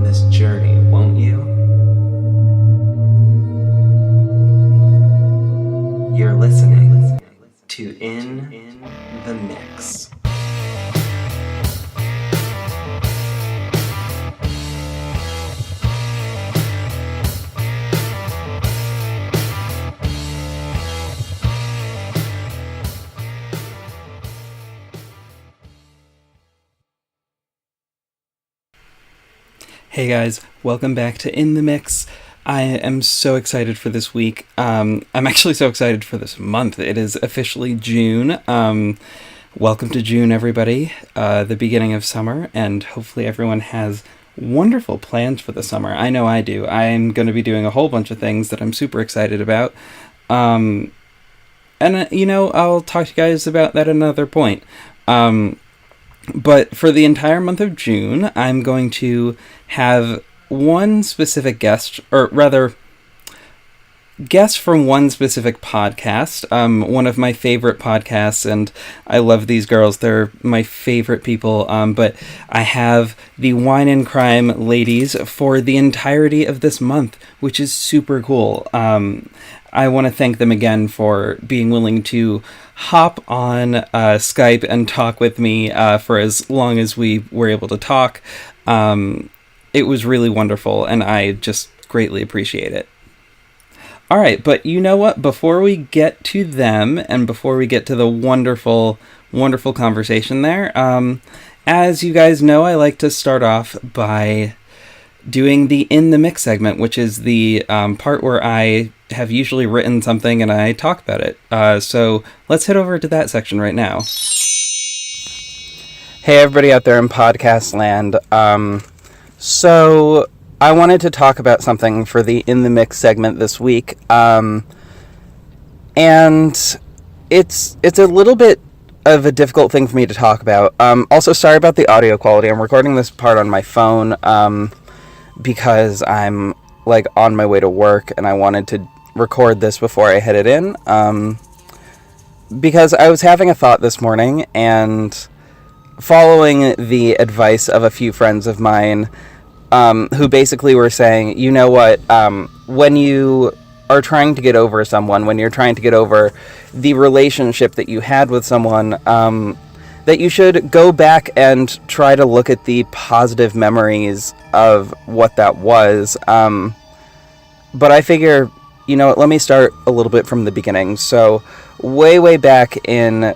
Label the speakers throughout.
Speaker 1: this journey, won't you? You're listening to In the Mix.
Speaker 2: Hey guys, welcome back to In the Mix. I am so excited for this week. I'm actually so excited for this month. It is officially June. Welcome to June, everybody. The beginning of summer, and hopefully everyone has wonderful plans for the summer. I know I do. I'm going to be doing a whole bunch of things that I'm super excited about. I'll talk to you guys about that at another point. But for the entire month of June, I'm going to have one specific guest, or rather, guest from one specific podcast, one of my favorite podcasts, and I love these girls. They're my favorite people, but I have the Wine and Crime ladies for the entirety of this month, which is super cool. I want to thank them again for being willing to hop on Skype and talk with me for as long as we were able to talk. It was really wonderful, and I just greatly appreciate it. All right, but you know what? Before we get to them, and before we get to the wonderful, wonderful conversation there, as you guys know, I like to start off by doing the In the Mix segment, which is the part where I have usually written something and I talk about it. So let's head over to that section right now. Hey, everybody out there in podcast land. So I wanted to talk about something for the In the Mix segment this week. And it's a little bit of a difficult thing for me to talk about. Also, sorry about the audio quality. I'm recording this part on my phone because I'm on my way to work and I wanted to record this before I headed in. Because I was having a thought this morning, and following the advice of a few friends of mine, who basically were saying, you know what, when you are trying to get over someone, when you're trying to get over the relationship that you had with someone, that you should go back and try to look at the positive memories of what that was. But I figure, you know what, let me start a little bit from the beginning. So, way back in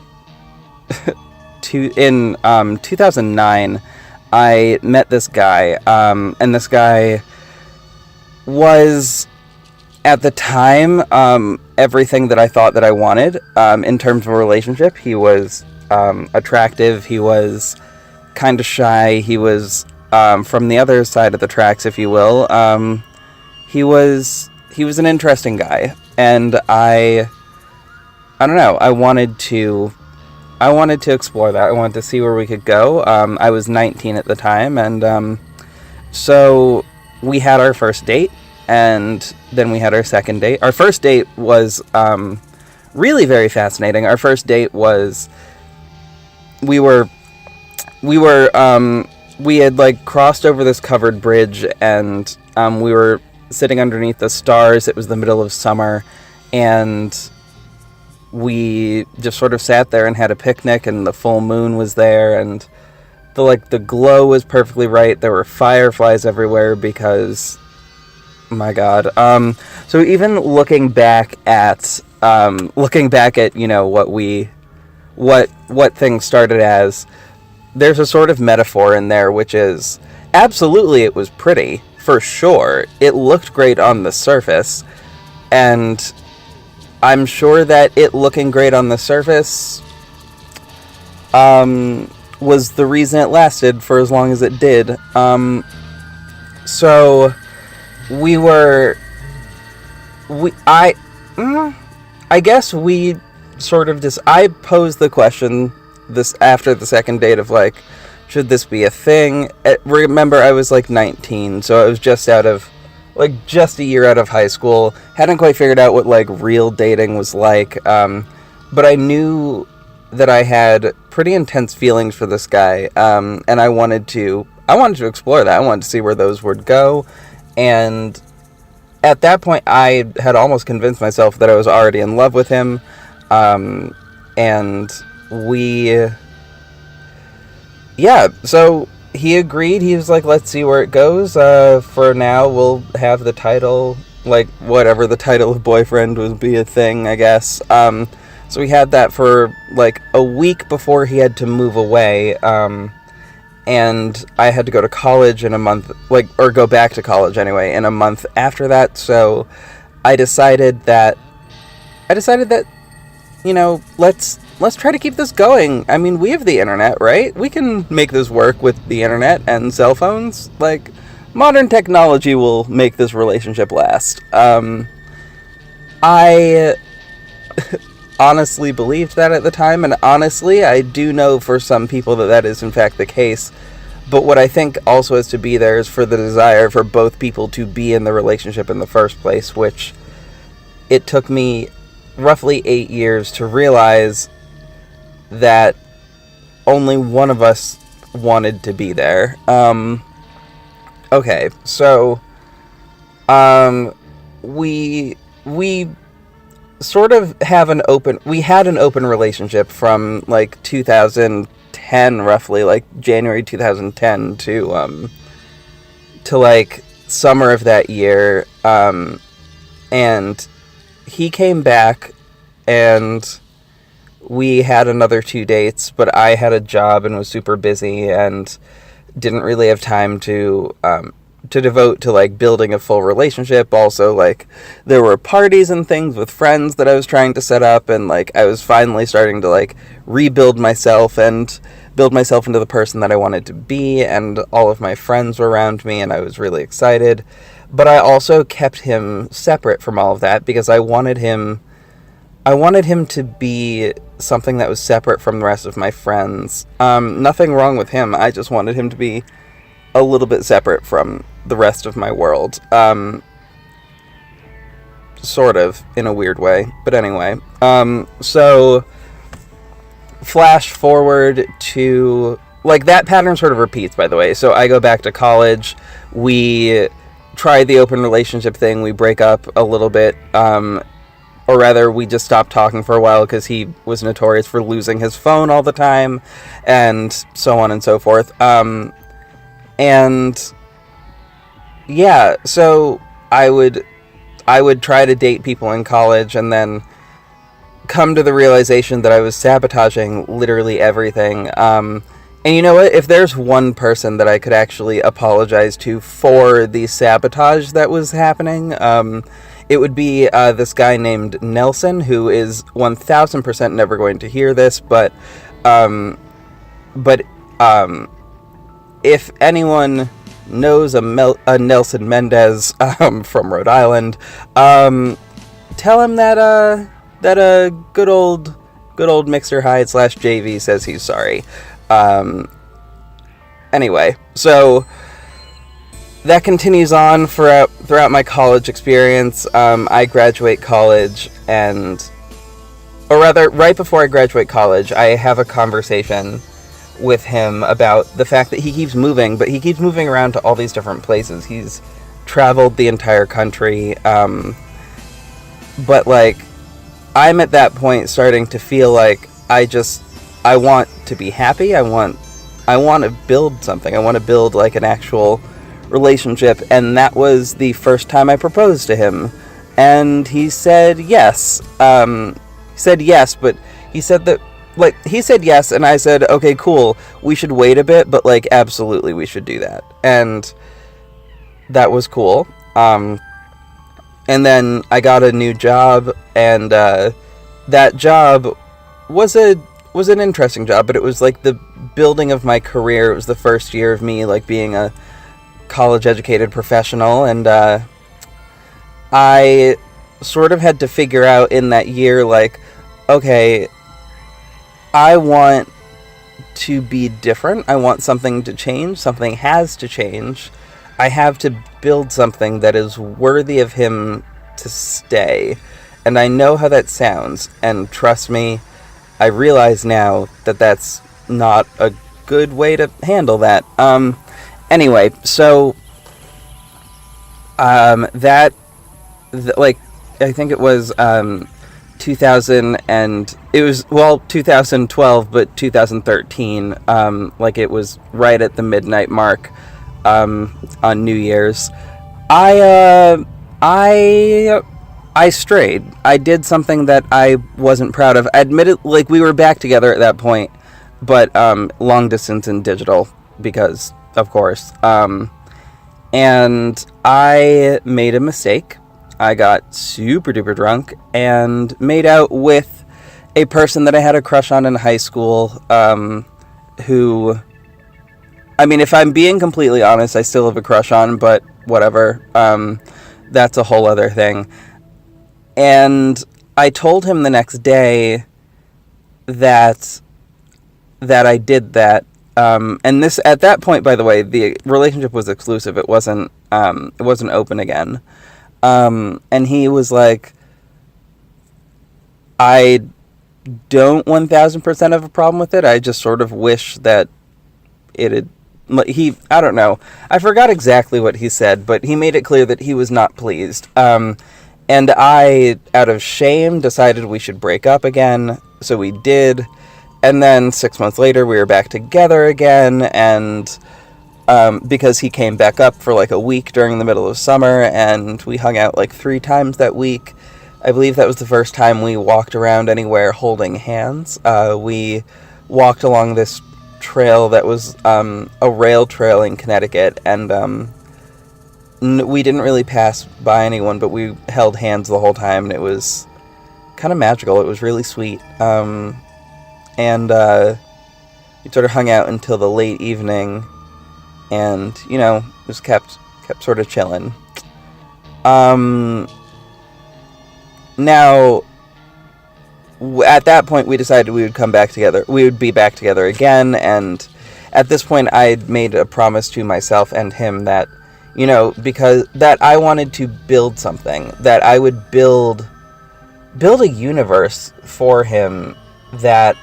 Speaker 2: 2009, I met this guy, and this guy was, at the time, everything that I thought that I wanted, in terms of a relationship. He was attractive, he was kind of shy, he was from the other side of the tracks, if you will. He was an interesting guy, and I don't know, I wanted to explore that. I wanted to see where we could go. I was 19 at the time, and so we had our first date, and then we had our second date. Our first date was really very fascinating. Our first date was we had crossed over this covered bridge, and we were sitting underneath the stars. It was the middle of summer, and we just sort of sat there and had a picnic, and the full moon was there, and the glow was perfectly right. There were fireflies everywhere because, my God. So even looking back at you know what things started as, there's a sort of metaphor in there, which is absolutely it was pretty, for sure. It looked great on the surface, and I'm sure that it looking great on the surface was the reason it lasted for as long as it did. So I guess we sort of I posed the question after the second date of should this be a thing? Remember, I was 19, so I was just just a year out of high school. Hadn't quite figured out what real dating was like. But I knew that I had pretty intense feelings for this guy, and I wanted to wanted to explore that. I wanted to see where those would go. And at that point, I had almost convinced myself that I was already in love with him. And so he agreed. He was like, let's see where it goes. For now, we'll have the title, like, whatever the title of boyfriend would be a thing, I guess. So we had that for, like, a week before he had to move away. And I had to go to college in a month, or go back to college anyway, in a month after that. So I decided that, you know, let's try to keep this going. I mean, we have the internet, right? We can make this work with the internet and cell phones. Like, modern technology will make this relationship last. I honestly believed that at the time, and honestly, I do know for some people that is in fact the case. But what I think also has to be there is for the desire for both people to be in the relationship in the first place, which it took me roughly 8 years to realize that only one of us wanted to be there. Okay, so we sort of had an open relationship from like 2010, roughly, like January 2010 to like summer of that year. And he came back and we had another 2 dates, but I had a job and was super busy and didn't really have time to devote to, like, building a full relationship. Also, like, there were parties and things with friends that I was trying to set up, and, like, I was finally starting to, like, rebuild myself and build myself into the person that I wanted to be, and all of my friends were around me, and I was really excited. But I also kept him separate from all of that, because I wanted him to be something that was separate from the rest of my friends. Nothing wrong with him, I just wanted him to be a little bit separate from the rest of my world. Sort of, in a weird way. But anyway. So, flash forward to, like, that pattern sort of repeats, by the way. So I go back to college, we try the open relationship thing, we break up a little bit, or rather, we just stopped talking for a while because he was notorious for losing his phone all the time, and so on and so forth. And yeah, so I would try to date people in college and then come to the realization that I was sabotaging literally everything. And you know what? If there's one person that I could actually apologize to for the sabotage that was happening, it would be this guy named Nelson, who is 1000% never going to hear this, but if anyone knows a Nelson Mendez from Rhode Island, tell him that good old Myxter Hyde / JV says he's sorry. Anyway, so that continues on throughout my college experience. I graduate college, or rather, right before I graduate college, I have a conversation with him about the fact that he keeps moving, but he keeps moving around to all these different places. He's traveled the entire country, but, like, I'm at that point starting to feel like I want to be happy. I want to build something. I want to build, like, an actual relationship, and that was the first time I proposed to him, and he said yes. But he said that, like, he said yes, and I said, okay, cool, we should wait a bit, but, like, absolutely we should do that. And that was cool. And then I got a new job, and that job was an interesting job, but it was, like, the building of my career. It was the first year of me, like, being a college-educated professional, and I sort of had to figure out in that year, like, okay, I want to be different. I want something to change. Something has to change. I have to build something that is worthy of him to stay. And I know how that sounds. And trust me, I realize now that that's not a good way to handle that. Anyway, so like, I think it was 2000, and it was, well, 2012, but 2013, like, it was right at the midnight mark, on New Year's. I strayed. I did something that I wasn't proud of. I admitted, like, we were back together at that point, but long distance and digital, because of course. And I made a mistake. I got super duper drunk and made out with a person that I had a crush on in high school, who, I mean, if I'm being completely honest, I still have a crush on, but whatever. That's a whole other thing. And I told him the next day that I did that. And this, at that point, by the way, the relationship was exclusive. It wasn't open again. And he was like, I don't 1000% have a problem with it. I just sort of wish that it had, I don't know. I forgot exactly what he said, but he made it clear that he was not pleased. And I, out of shame, decided we should break up again. So we did. And then 6 months later, we were back together again. And because he came back up for like a week during the middle of summer, and we hung out like 3 times that week. I believe that was the first time we walked around anywhere holding hands. We walked along this trail that was a rail trail in Connecticut, and we didn't really pass by anyone, but we held hands the whole time, and it was kind of magical. It was really sweet. And we sort of hung out until the late evening, and, you know, just kept sort of chilling. Now, at that point, we decided we would come back together. We would be back together again, and at this point, I'd made a promise to myself and him that, you know, because that I wanted to build something, that I would build a universe for him that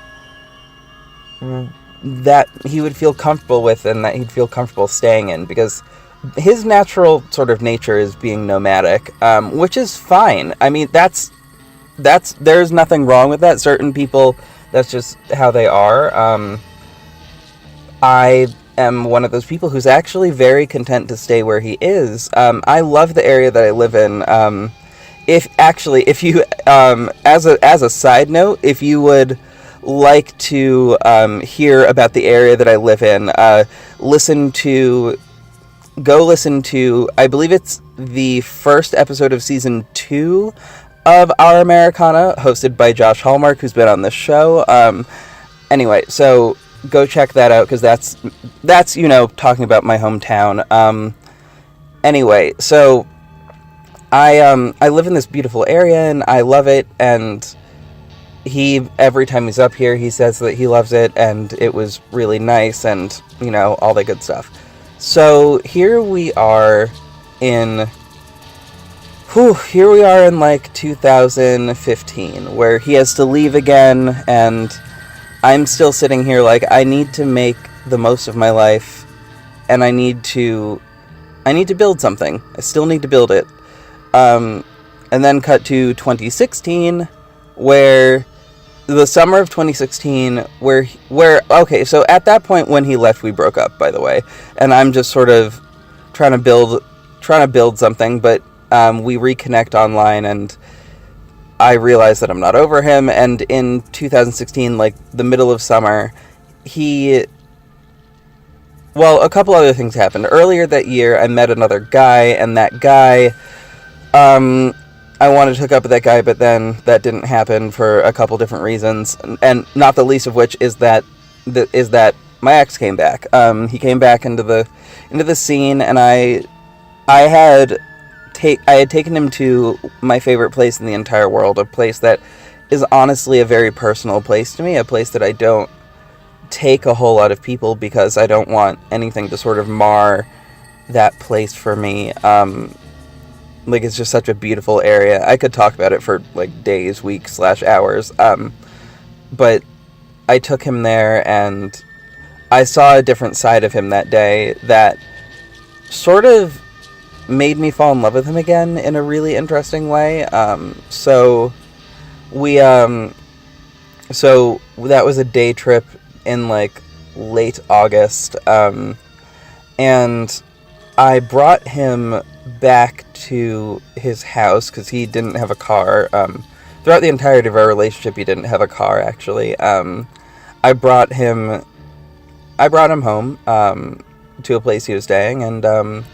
Speaker 2: he would feel comfortable with, and that he'd feel comfortable staying in, because his natural sort of nature is being nomadic, which is fine. I mean, that's there's nothing wrong with that. Certain people, that's just how they are. I am one of those people who's actually very content to stay where he is. I love the area that I live in. If you, as a side note, if you would like to hear about the area that I live in, go listen to, I believe it's the first episode of season 2 of Our Americana, hosted by Josh Hallmark, who's been on this show. Anyway, so go check that out, because that's, you know, talking about my hometown. Anyway, so I live in this beautiful area, and I love it, and every time he's up here, he says that he loves it, and it was really nice, and, you know, all that good stuff. So here we are in like 2015, where he has to leave again, and I'm still sitting here like, I need to make the most of my life, and I need to build something. I still need to build it. And then cut to 2016, where the summer of 2016, where okay, so at that point when he left, we broke up, by the way, and I'm just sort of trying to build something, but we reconnect online, and I realize that I'm not over him. And in 2016, like the middle of summer, a couple other things happened. Earlier that year, I met another guy, and that guy, I wanted to hook up with that guy, but then that didn't happen for a couple different reasons, and not the least of which is that my ex came back. He came back into the scene, and I had taken him to my favorite place in the entire world, a place that is honestly a very personal place to me, a place that I don't take a whole lot of people, because I don't want anything to sort of mar that place for me. Like, it's just such a beautiful area. I could talk about it for like days, weeks, /hours. But I took him there, and I saw a different side of him that day that sort of made me fall in love with him again in a really interesting way. So that was a day trip in like late August, and I brought him back to his house because he didn't have a car. Throughout the entirety of our relationship, he didn't have a car, actually. I brought him home to a place he was staying, and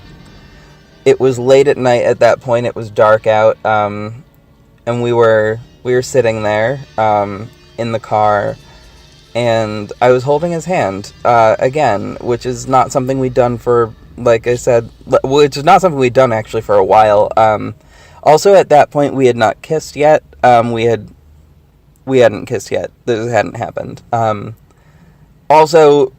Speaker 2: it was late at night at that point. It was dark out, and we were sitting there in the car, and I was holding his hand again, which is not something we'd done for, like I said, which is not something we'd done actually for a while. Also, at that point, we had not kissed yet. We hadn't kissed yet. This hadn't happened. Also,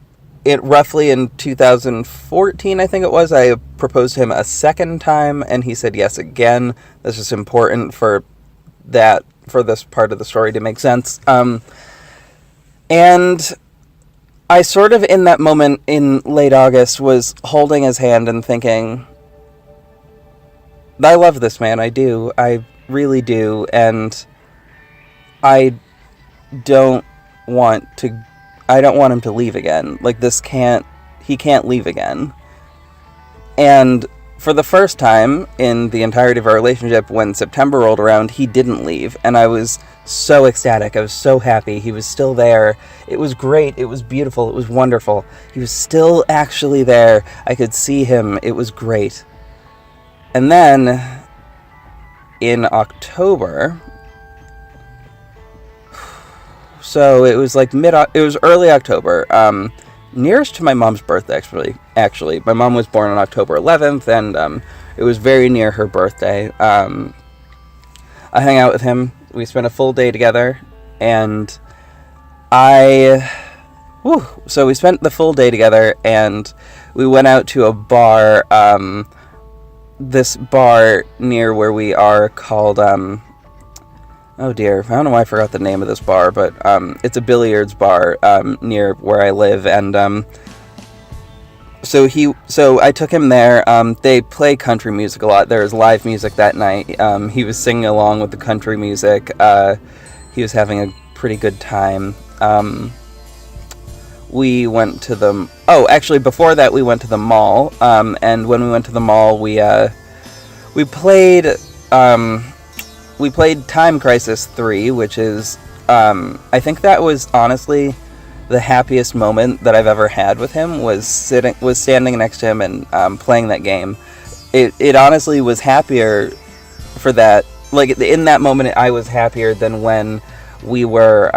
Speaker 2: roughly in 2014, I think it was, I proposed to him a second time, and he said yes again. This is important for this part of the story to make sense. And I sort of, in that moment in late August, was holding his hand and thinking, I love this man, I do. I really do, and I don't want him to leave again. Like, he can't leave again. And for the first time in the entirety of our relationship, when September rolled around, he didn't leave, and I was so ecstatic. I was so happy. He was still there. It was great. It was beautiful. It was wonderful. He was still actually there. I could see him. It was great. And then, in October, so it was like it was early October, nearest to my mom's birthday, actually. My mom was born on October 11th, and it was very near her birthday. I hung out with him. We spent a full day together, and so we spent the full day together, and we went out to a bar, this bar near where we are called, oh dear, I don't know why I forgot the name of this bar, but it's a billiards bar near where I live, and so I took him there. They play country music a lot. There was live music that night. He was singing along with the country music. He was having a pretty good time. We went to actually before that we went to the mall, and when we went to the mall, we played Time Crisis 3, which is, I think that was honestly the happiest moment that I've ever had with him, was standing next to him and playing that game. It honestly was happier for that. Like, in that moment, I was happier than when we were,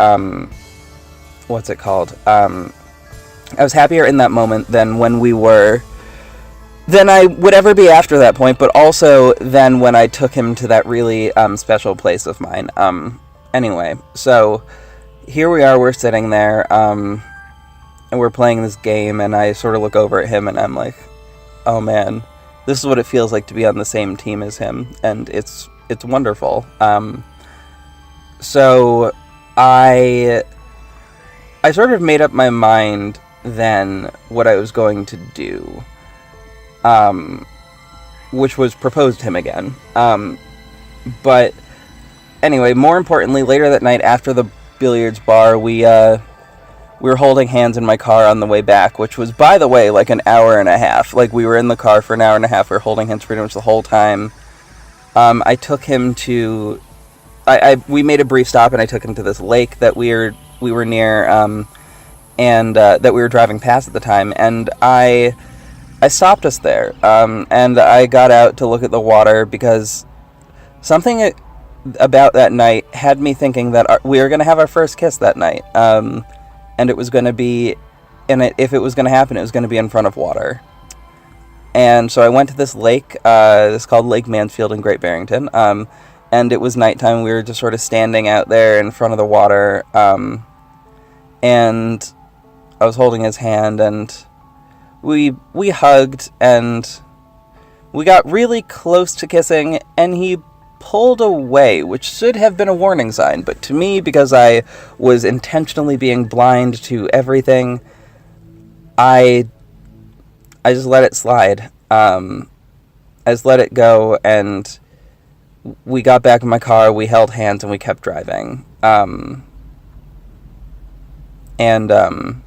Speaker 2: what's it called? I was happier in that moment than I would ever be after that point, but also then when I took him to that really special place of mine. Anyway, so here we are, we're sitting there, and we're playing this game, and I sort of look over at him, and I'm like, oh man, this is what it feels like to be on the same team as him, and it's wonderful. So I sort of made up my mind then what I was going to do, which was propose to him again. But anyway, more importantly, later that night after the billiards bar, we were holding hands in my car on the way back, which was, by the way, like an hour and a half. Like, we were in the car for an hour and a half. We were holding hands pretty much the whole time. I took him to... we made a brief stop, and I took him to this lake that we were near, and that we were driving past at the time. And I stopped us there, and I got out to look at the water, because something about that night had me thinking that we were going to have our first kiss that night, and it was going to be, if it was going to happen, it was going to be in front of water. And so I went to this lake, this called Lake Mansfield in Great Barrington, and it was nighttime. We were just sort of standing out there in front of the water, and I was holding his hand, and we hugged, and we got really close to kissing, and he pulled away, which should have been a warning sign, but to me, because I was intentionally being blind to everything, I just let it slide, I just let it go, and we got back in my car, we held hands, and we kept driving. And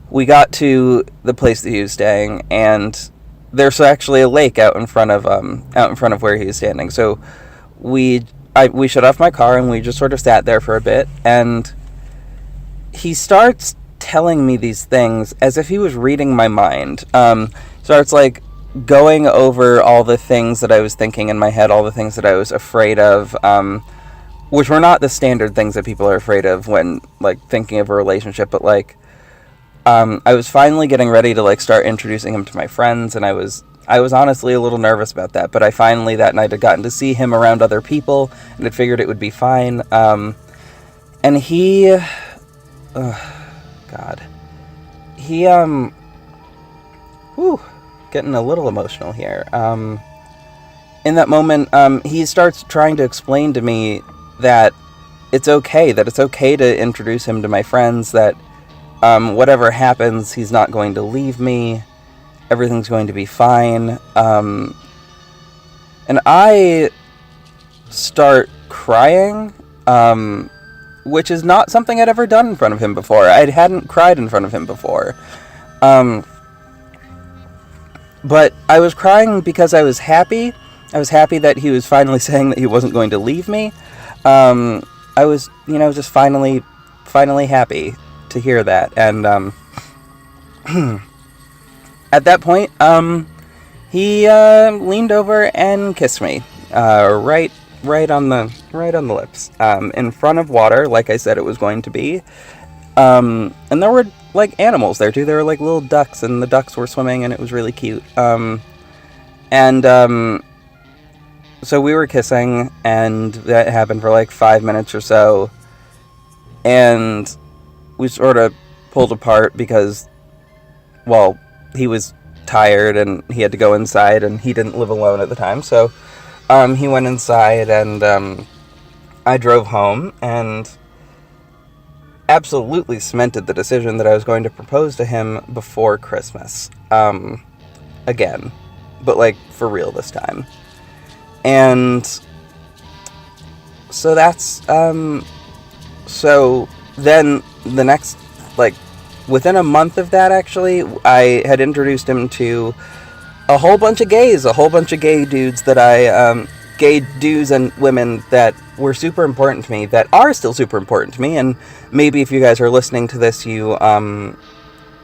Speaker 2: we got to the place that he was staying, and there's actually a lake out in front of where he was standing. So we shut off my car, and we just sort of sat there for a bit, and he starts telling me these things as if he was reading my mind. Starts like going over all the things that I was thinking in my head, all the things that I was afraid of, which were not the standard things that people are afraid of when like thinking of a relationship, but like I was finally getting ready to like start introducing him to my friends, and I was honestly a little nervous about that, but I finally that night had gotten to see him around other people, and had figured it would be fine. And he, God, he, getting a little emotional here. In that moment, he starts trying to explain to me that it's okay to introduce him to my friends, that whatever happens, he's not going to leave me, everything's going to be fine. And I start crying, which is not something I'd ever done in front of him before. I hadn't cried in front of him before. But I was crying because I was happy. I was happy that he was finally saying that he wasn't going to leave me. I was, just finally happy to hear that. And at that point, he leaned over and kissed me, right on the lips, in front of water, like I said it was going to be. And there were like animals there too. There were like little ducks, and the ducks were swimming, and it was really cute. So we were kissing, and that happened for like 5 minutes or so, and we sort of pulled apart because, well, he was tired and he had to go inside, and he didn't live alone at the time, so he went inside, and I drove home, and absolutely cemented the decision that I was going to propose to him before Christmas, again, but like for real this time. And so that's so then the next, like, within a month of that, actually, I had introduced him to a whole bunch of gay dudes that gay dudes and women that were super important to me, that are still super important to me. And maybe if you guys are listening to this, you'll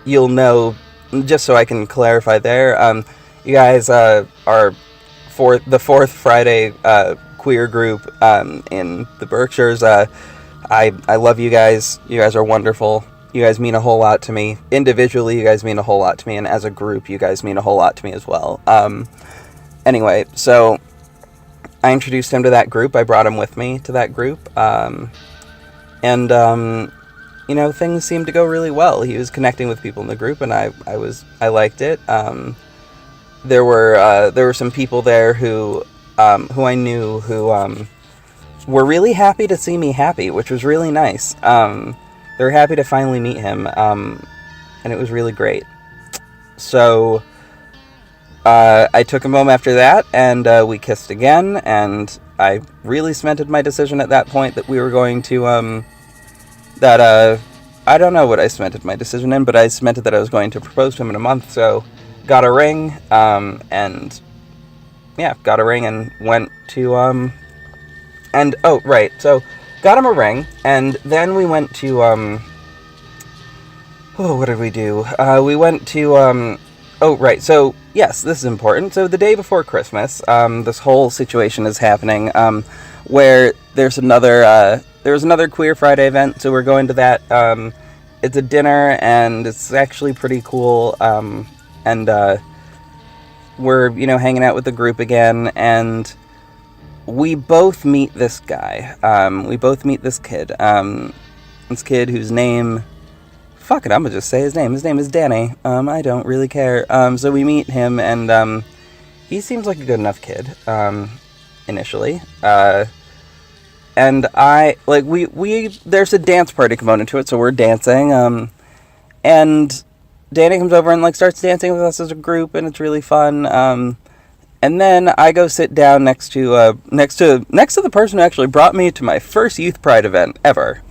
Speaker 2: know, just so I can clarify there, you guys are for the Fourth Friday queer group in the Berkshires. I love you guys. You guys are wonderful. You guys mean a whole lot to me. Individually, you guys mean a whole lot to me, and as a group, you guys mean a whole lot to me as well. Anyway, so I introduced him to that group. I brought him with me to that group, and things seemed to go really well. He was connecting with people in the group, and I liked it. There were some people there who I knew who were really happy to see me happy, which was really nice. They were happy to finally meet him, and it was really great. So I took him home after that, and we kissed again, and I really cemented my decision at that point that we were going to, I don't know what I cemented my decision in, but I cemented that I was going to propose to him in a month, so got a ring, got a ring and went to, so got him a ring, and then we went to, what did we do? We went to, so, yes, this is important. So the day before Christmas, this whole situation is happening, where there was another Queer Friday event, so we're going to that. It's a dinner, and it's actually pretty cool, and we're, hanging out with the group again, and we both meet this guy. We both meet this kid. This kid whose name... Fuck it, I'm gonna just say his name. His name is Danny. I don't really care. So we meet him, and he seems like a good enough kid, initially. And there's a dance party component to it, so we're dancing, and Danny comes over and, like, starts dancing with us as a group, and it's really fun. And then I go sit down next to the person who actually brought me to my first Youth Pride event ever.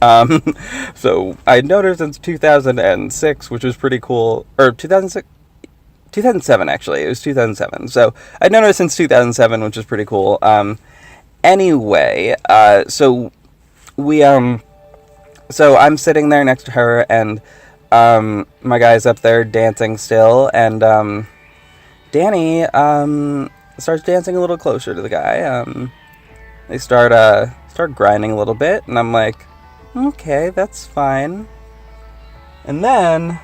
Speaker 2: So I'd known her since 2006, which was pretty cool. Or 2006? 2007, actually. It was 2007. So I'd known her since 2007, which is pretty cool. Anyway, so I'm sitting there next to her, and my guy's up there dancing still, and Danny starts dancing a little closer to the guy. They start grinding a little bit, and I'm like, okay, that's fine. And then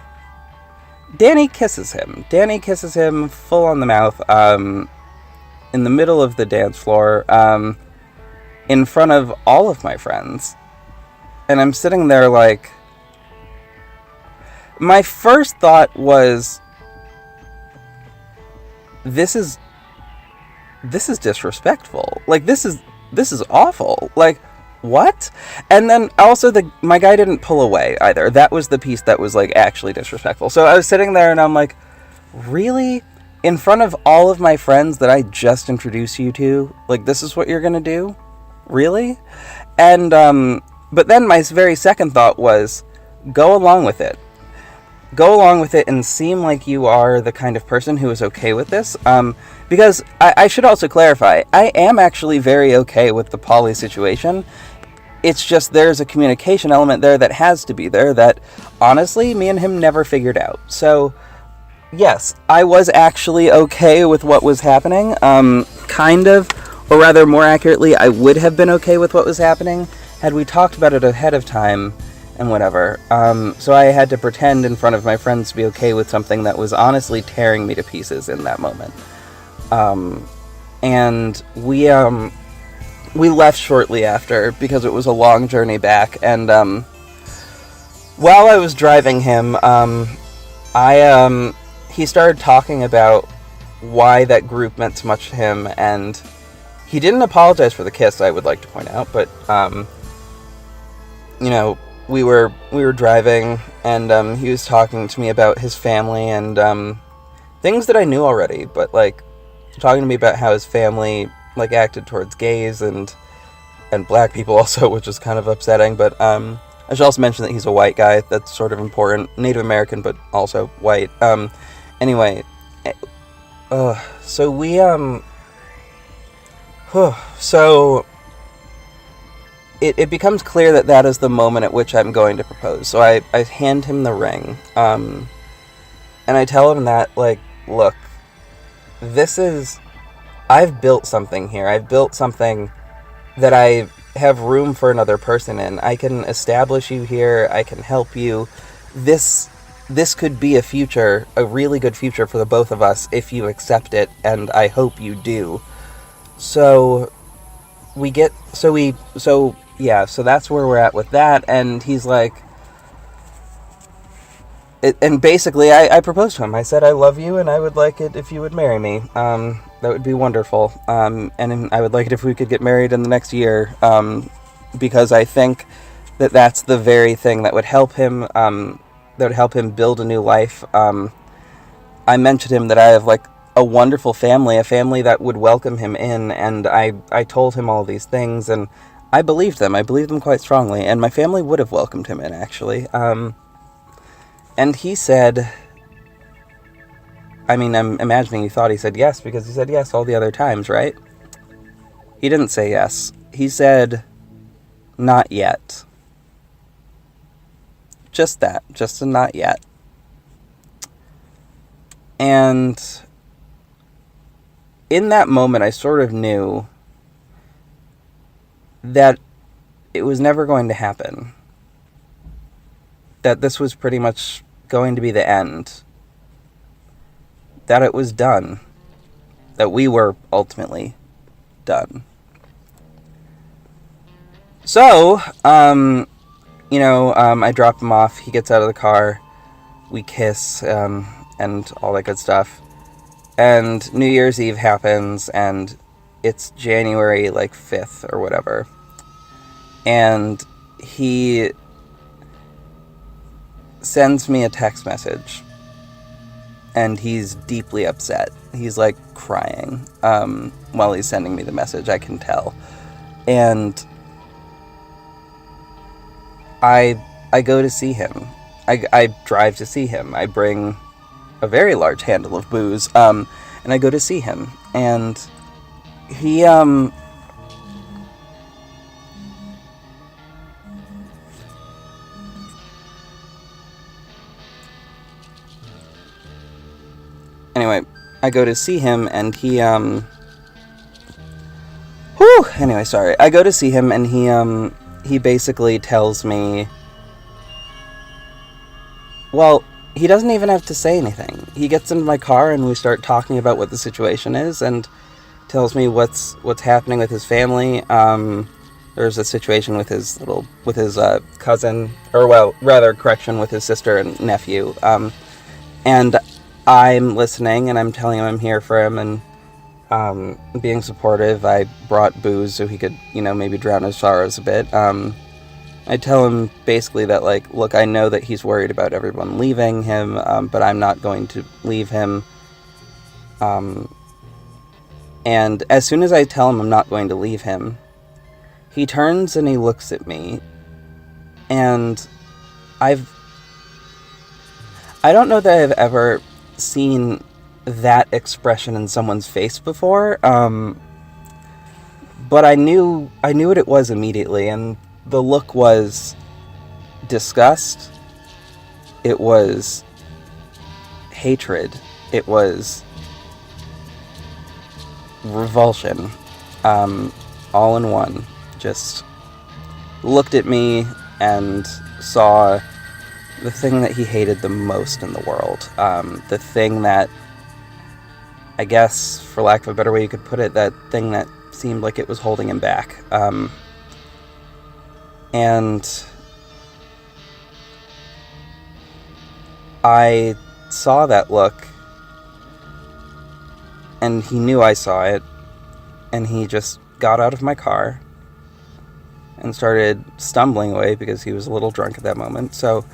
Speaker 2: Danny kisses him. Danny kisses him full on the mouth, in the middle of the dance floor, in front of all of my friends. And I'm sitting there like, my first thought was, this is disrespectful. Like, this is awful. Like, what? And then also my guy didn't pull away either. That was the piece that was, like, actually disrespectful. So I was sitting there and I'm like, really? In front of all of my friends that I just introduced you to? Like, this is what you're gonna do? Really? And, but then my very second thought was, go along with it. Go along with it and seem like you are the kind of person who is okay with this. Because I should also clarify, I am actually very okay with the poly situation. It's just there's a communication element there that has to be there that, honestly, me and him never figured out. So, yes, I was actually okay with what was happening. Kind of, or rather, more accurately, I would have been okay with what was happening had we talked about it ahead of time. And whatever. So I had to pretend in front of my friends to be okay with something that was honestly tearing me to pieces in that moment. And we left shortly after because it was a long journey back. And while I was driving him, he started talking about why that group meant so much to him, and he didn't apologize for the kiss, I would like to point out, but we were driving, and he was talking to me about his family and things that I knew already, but like talking to me about how his family like acted towards gays and black people also, which is kind of upsetting. But I should also mention that he's a white guy. That's sort of important. Native American, but also white. Anyway, so we so. It becomes clear that is the moment at which I'm going to propose. So I hand him the ring. And I tell him that, like, look, I've built something here. I've built something that I have room for another person in. I can establish you here. I can help you. This could be a really good future for the both of us if you accept it, and I hope you do. So that's where we're at with that, and he's like, and basically I proposed to him. I said, I love you, and I would like it if you would marry me. That would be wonderful, and I would like it if we could get married in the next year, because I think that's the very thing that would help him, build a new life. I mentioned to him that I have, like, a wonderful family, a family that would welcome him in, and I told him all these things, and I believed them. I believed them quite strongly, and my family would have welcomed him in, actually. And he said, I mean, I'm imagining you thought he said yes, because he said yes all the other times, right? He didn't say yes. He said, not yet. Just that. Just a not yet. And in that moment, I sort of knew that it was never going to happen. That this was pretty much going to be the end. That it was done. That we were ultimately done. So, I drop him off. He gets out of the car. We kiss, and all that good stuff. And New Year's Eve happens, and it's January, 5th or whatever. And he sends me a text message. and he's deeply upset. He's like crying while he's sending me the message, I can tell. And I go to see him. I drive to see him. I bring a very large handle of booze, and I go to see him. And he, anyway, I go to see him, and he, anyway, sorry. I go to see him, and he basically tells me, well, he doesn't even have to say anything. He gets into my car, and we start talking about what the situation is, and tells me what's happening with his family. There's a situation with his cousin, or well, rather, correction, with his sister and nephew. And I'm listening, and I'm telling him I'm here for him, and being supportive. I brought booze so he could, maybe drown his sorrows a bit. I tell him basically that, like, look, I know that he's worried about everyone leaving him, but I'm not going to leave him. And as soon as I tell him I'm not going to leave him, he turns and he looks at me, and I don't know that I've ever seen that expression in someone's face before, but I knew what it was immediately, and the look was disgust, it was hatred, it was revulsion, all in one. Just looked at me and saw the thing that he hated the most in the world, the thing that, I guess, for lack of a better way you could put it, that thing that seemed like it was holding him back. And I saw that look, and he knew I saw it, and he just got out of my car and started stumbling away because he was a little drunk at that moment. So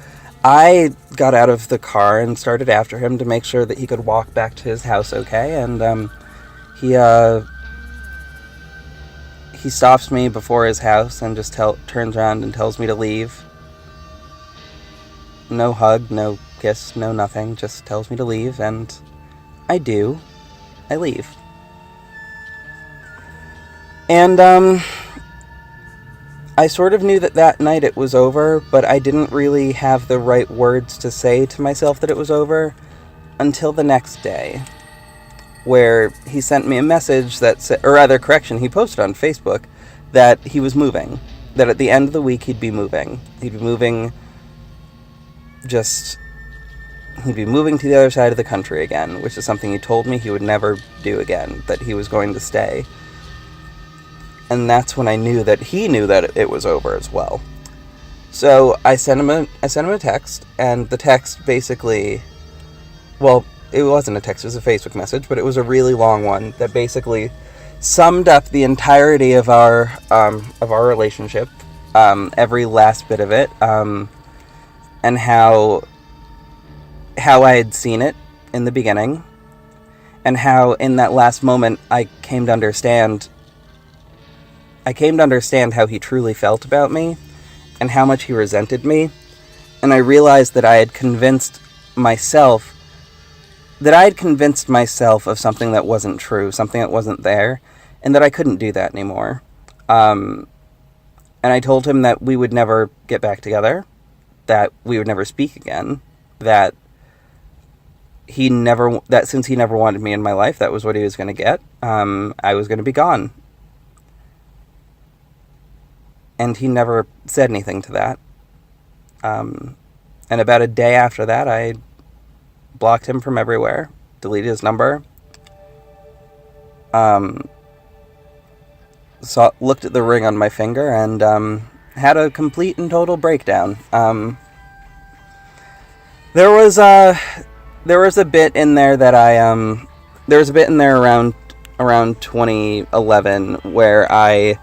Speaker 2: I got out of the car and started after him to make sure that he could walk back to his house okay, and he stops me before his house and just turns around and tells me to leave. No hug, no kiss, no nothing, just tells me to leave, and I do. I leave. And, I sort of knew that night it was over, but I didn't really have the right words to say to myself that it was over until the next day, where he sent me a message that said, or rather, correction, he posted on Facebook that he was moving, that at the end of the week he'd be moving. He'd be moving to the other side of the country again, which is something he told me he would never do again, that he was going to stay. And that's when I knew that he knew that it was over as well. So I sent him a text, and the text basically, well, it wasn't a text, it was a Facebook message, but it was a really long one that basically summed up the entirety of our relationship, every last bit of it, and how I had seen it in the beginning, and how in that last moment I came to understand how he truly felt about me, and how much he resented me, and I realized that I had convinced myself of something that wasn't true, something that wasn't there, and that I couldn't do that anymore. And I told him that we would never get back together, that we would never speak again, that since he never wanted me in my life, that was what he was going to get. I was going to be gone. And he never said anything to that. And about a day after that, I blocked him from everywhere, deleted his number, looked at the ring on my finger, and had a complete and total breakdown. There was a bit in there that there was a bit in there around 2011 where I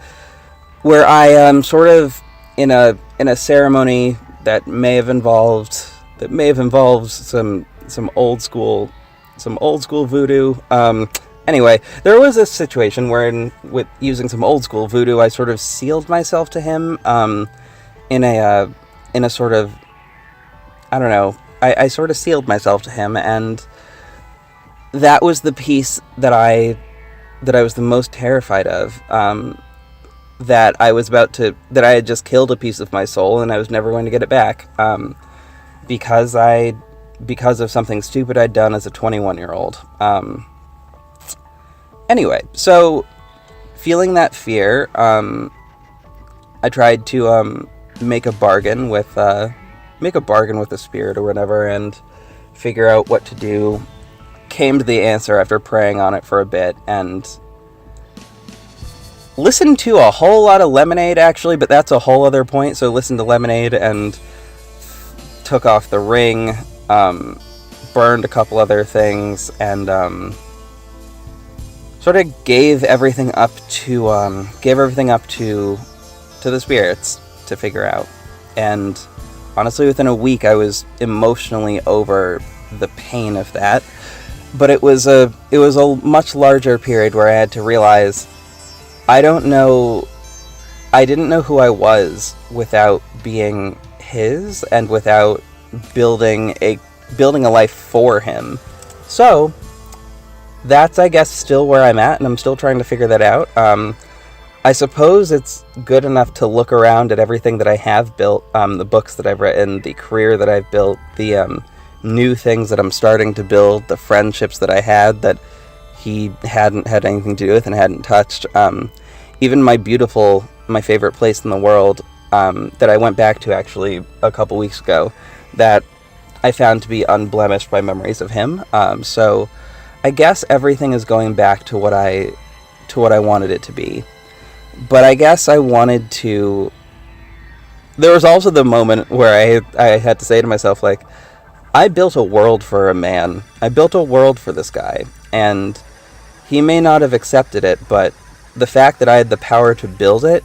Speaker 2: sort of in a ceremony that may have involved some old school some old school voodoo. Anyway, there was a situation where, with using some old school voodoo, I sort of sealed myself to him in a sort of, I don't know, I sort of sealed myself to him, and that was the piece that I was the most terrified of. That I had just killed a piece of my soul, and I was never going to get it back. Because of something stupid I'd done as a 21-year-old. Anyway, so feeling that fear, I tried to make a bargain with the spirit or whatever, and figure out what to do. Came to the answer after praying on it for a bit, and listened to a whole lot of Lemonade, actually, but that's a whole other point. So listened to Lemonade and took off the ring, burned a couple other things, and sort of gave everything up to the spirits to figure out. And honestly, within a week, I was emotionally over the pain of that. But it was a much larger period where I had to realize I didn't know who I was without being his, and without building a life for him. So that's, I guess, still where I'm at, and I'm still trying to figure that out. I suppose it's good enough to look around at everything that I have built, the books that I've written, the career that I've built, the new things that I'm starting to build, the friendships that I had that he hadn't had anything to do with and hadn't touched. Even my favorite place in the world, that I went back to actually a couple weeks ago, that I found to be unblemished by memories of him. So I guess everything is going back to what I wanted it to be. But I guess I wanted to... There was also the moment where I had to say to myself, like, I built a world for a man. I built a world for this guy. And he may not have accepted it, but the fact that I had the power to build it,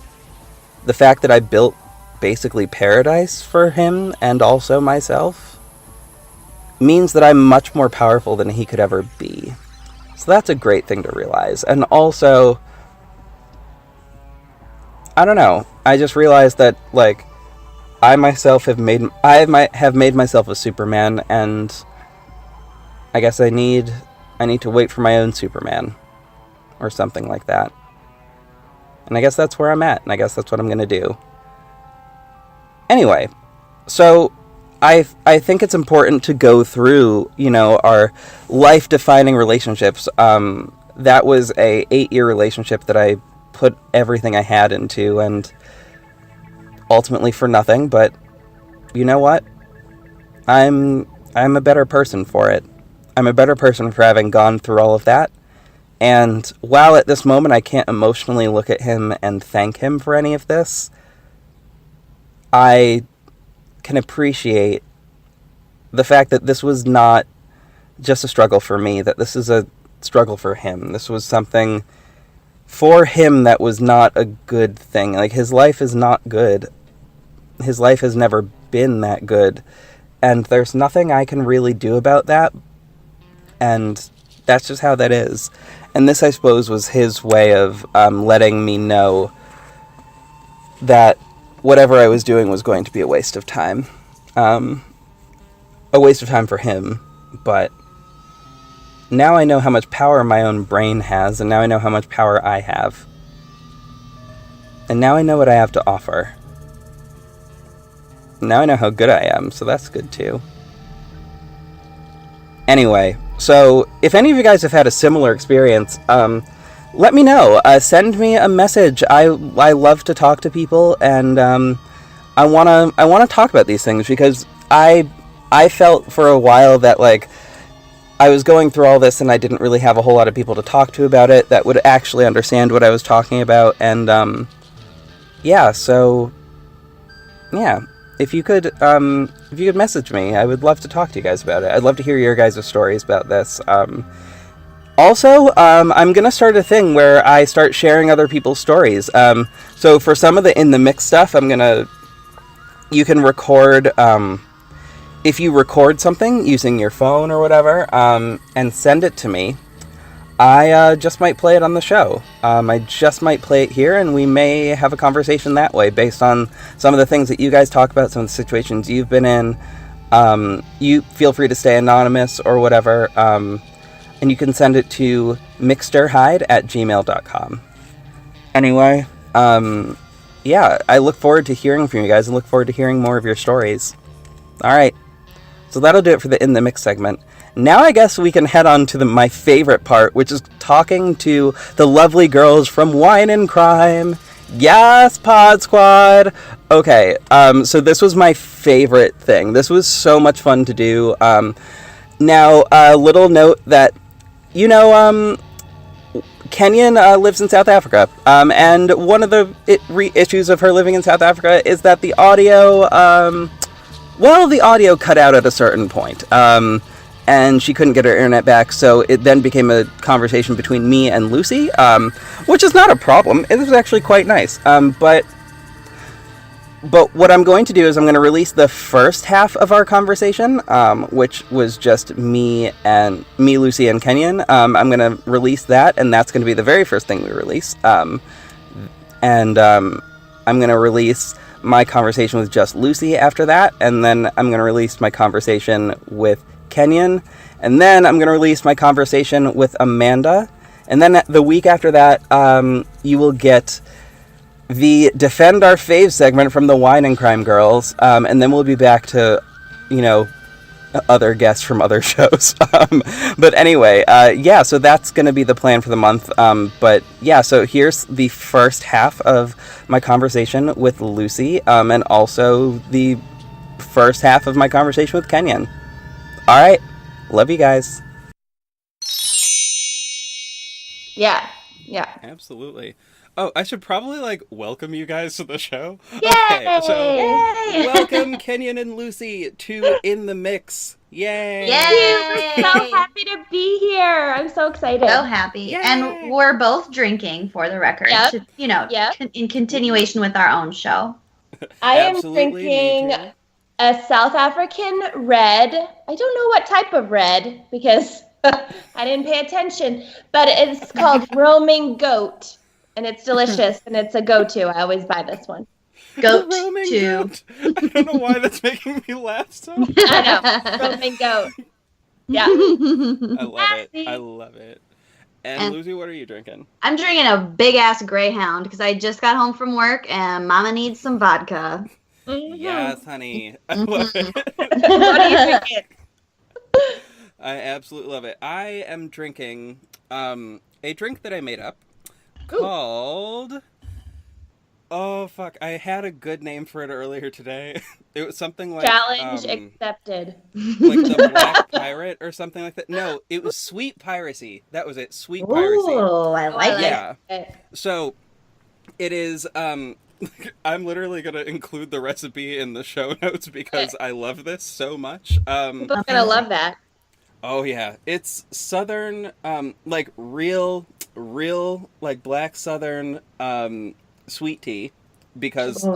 Speaker 2: the fact that I built basically paradise for him and also myself, means that I'm much more powerful than he could ever be. So that's a great thing to realize. And also, I don't know, I just realized that, like, I myself have made myself a Superman, and I guess I need to wait for my own Superman, or something like that. And I guess that's where I'm at, and I guess that's what I'm gonna do. Anyway, so I think it's important to go through, our life-defining relationships. That was a 8-year relationship that I put everything I had into, and ultimately for nothing, but you know what? I'm a better person for it. I'm a better person for having gone through all of that. And while at this moment I can't emotionally look at him and thank him for any of this, I can appreciate the fact that this was not just a struggle for me, that this is a struggle for him. This was something for him that was not a good thing. Like, his life is not good. His life has never been that good. And there's nothing I can really do about that. And that's just how that is. And this, I suppose, was his way of letting me know that whatever I was doing was going to be a waste of time. A waste of time for him. But now I know how much power my own brain has, and now I know how much power I have. And now I know what I have to offer. Now I know how good I am, so that's good too. Anyway, so if any of you guys have had a similar experience, let me know. Send me a message. I love to talk to people, and I wanna talk about these things, because I felt for a while that, like, I was going through all this and I didn't really have a whole lot of people to talk to about it that would actually understand what I was talking about, and yeah, if you could message me, I would love to talk to you guys about it. I'd love to hear your guys' stories about this. Also, I'm gonna start a thing where I start sharing other people's stories. So for some of the In the Mix stuff, you can record if you record something using your phone or whatever, and send it to me, I just might play it on the show. I just might play it here, and we may have a conversation that way based on some of the things that you guys talk about, some of the situations you've been in. You feel free to stay anonymous or whatever, and you can send it to myxterhyde@gmail.com. Anyway, yeah, I look forward to hearing from you guys and look forward to hearing more of your stories. All right, so that'll do it for the In the Mix segment. Now I guess we can head on to my favorite part, which is talking to the lovely girls from Wine and Crime. Yes, Pod Squad! Okay, so this was my favorite thing. This was so much fun to do. Now, a little note that, Kenyon lives in South Africa, and one of the issues of her living in South Africa is that the audio, the audio cut out at a certain point. And she couldn't get her internet back, so it then became a conversation between me and Lucy, which is not a problem. It was actually quite nice. But what I'm going to do is I'm going to release the first half of our conversation, which was just me, Lucy, and Kenyon. I'm going to release that, and that's going to be the very first thing we release. I'm going to release my conversation with just Lucy after that, and then I'm going to release my conversation with Kenyon, and then I'm going to release my conversation with Amanda, and then the week after that, you will get the Defend Our Fave segment from the Wine and Crime Girls, and then we'll be back to, other guests from other shows. But anyway, yeah, so that's going to be the plan for the month. But yeah, so here's the first half of my conversation with Lucy, and also the first half of my conversation with Kenyon. All right. Love you guys.
Speaker 3: Yeah.
Speaker 2: Absolutely. Oh, I should probably, welcome you guys to the show.
Speaker 3: Yay!
Speaker 2: Okay, so
Speaker 3: Yay!
Speaker 2: welcome Kenyon and Lucy to In the Mix. Yay!
Speaker 3: Yay! We're so happy to be here. I'm so excited.
Speaker 4: So happy.
Speaker 2: Yay!
Speaker 4: And we're both drinking, for the record.
Speaker 3: Yep.
Speaker 4: To, in continuation with our own show.
Speaker 3: I am
Speaker 2: Absolutely,
Speaker 3: drinking a South African red. I don't know what type of red because I didn't pay attention, but it's called Roaming Goat, and it's delicious, and it's a go-to. I always buy this one.
Speaker 4: Goat
Speaker 2: Roaming
Speaker 4: to.
Speaker 2: Goat. I don't know why that's making me laugh so much.
Speaker 3: I know. Roaming Goat. Yeah.
Speaker 2: I love it. And Lucy, what are you drinking?
Speaker 4: I'm drinking a big-ass Greyhound because I just got home from work and Mama needs some vodka.
Speaker 3: Mm-hmm.
Speaker 2: Yes, honey. I love it.
Speaker 3: What are you drinking?
Speaker 2: I absolutely love it. I am drinking a drink that I made up called... Oh, fuck. I had a good name for it earlier today. It was something like...
Speaker 3: Challenge accepted.
Speaker 2: Like the Black Pirate or something like that. No, it was Sweet Piracy. That was it. Sweet Piracy.
Speaker 4: Oh, I like it.
Speaker 2: Yeah. So, it is... I'm literally going to include the recipe in the show notes because I love this so much.
Speaker 3: People are going to love that.
Speaker 2: Oh, yeah. It's Southern, real, black Southern, sweet tea. Because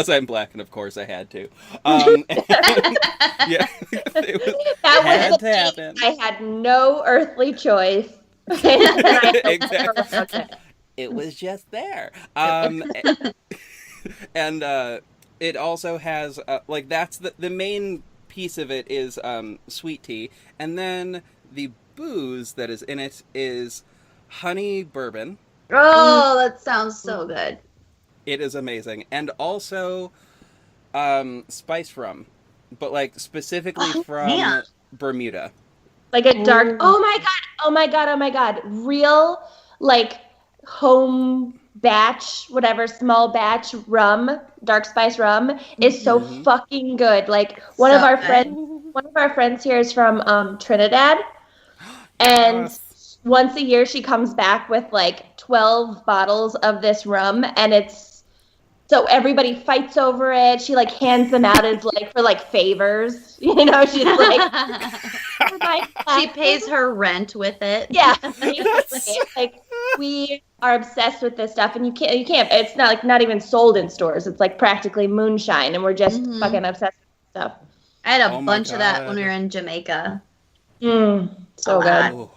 Speaker 2: I'm black, and of course I had to. Yeah.
Speaker 3: That was the happen. I had no earthly choice.
Speaker 2: Exactly. It was just there. And it also has, that's the main piece of it is sweet tea. And then the booze that is in it is honey bourbon.
Speaker 4: Oh, that sounds so good.
Speaker 2: It is amazing. And also spiced rum. But, specifically from Bermuda.
Speaker 3: Like a dark... Oh, my God. Real, home batch, whatever, small batch rum, dark spice rum is so fucking good. One of our friends here is from Trinidad, and once a year she comes back with 12 bottles of this rum, and it's so everybody fights over it. She hands them out as for favors, she's
Speaker 4: she pays her rent with it.
Speaker 3: Yeah. We are obsessed with this stuff, and you can't, it's not even sold in stores. It's practically moonshine, and we're just fucking obsessed with stuff.
Speaker 4: I had a
Speaker 2: Oh my
Speaker 4: bunch of that when we
Speaker 2: God.
Speaker 4: were in Jamaica.
Speaker 3: So
Speaker 4: A
Speaker 3: good.
Speaker 4: lot.
Speaker 2: Oh.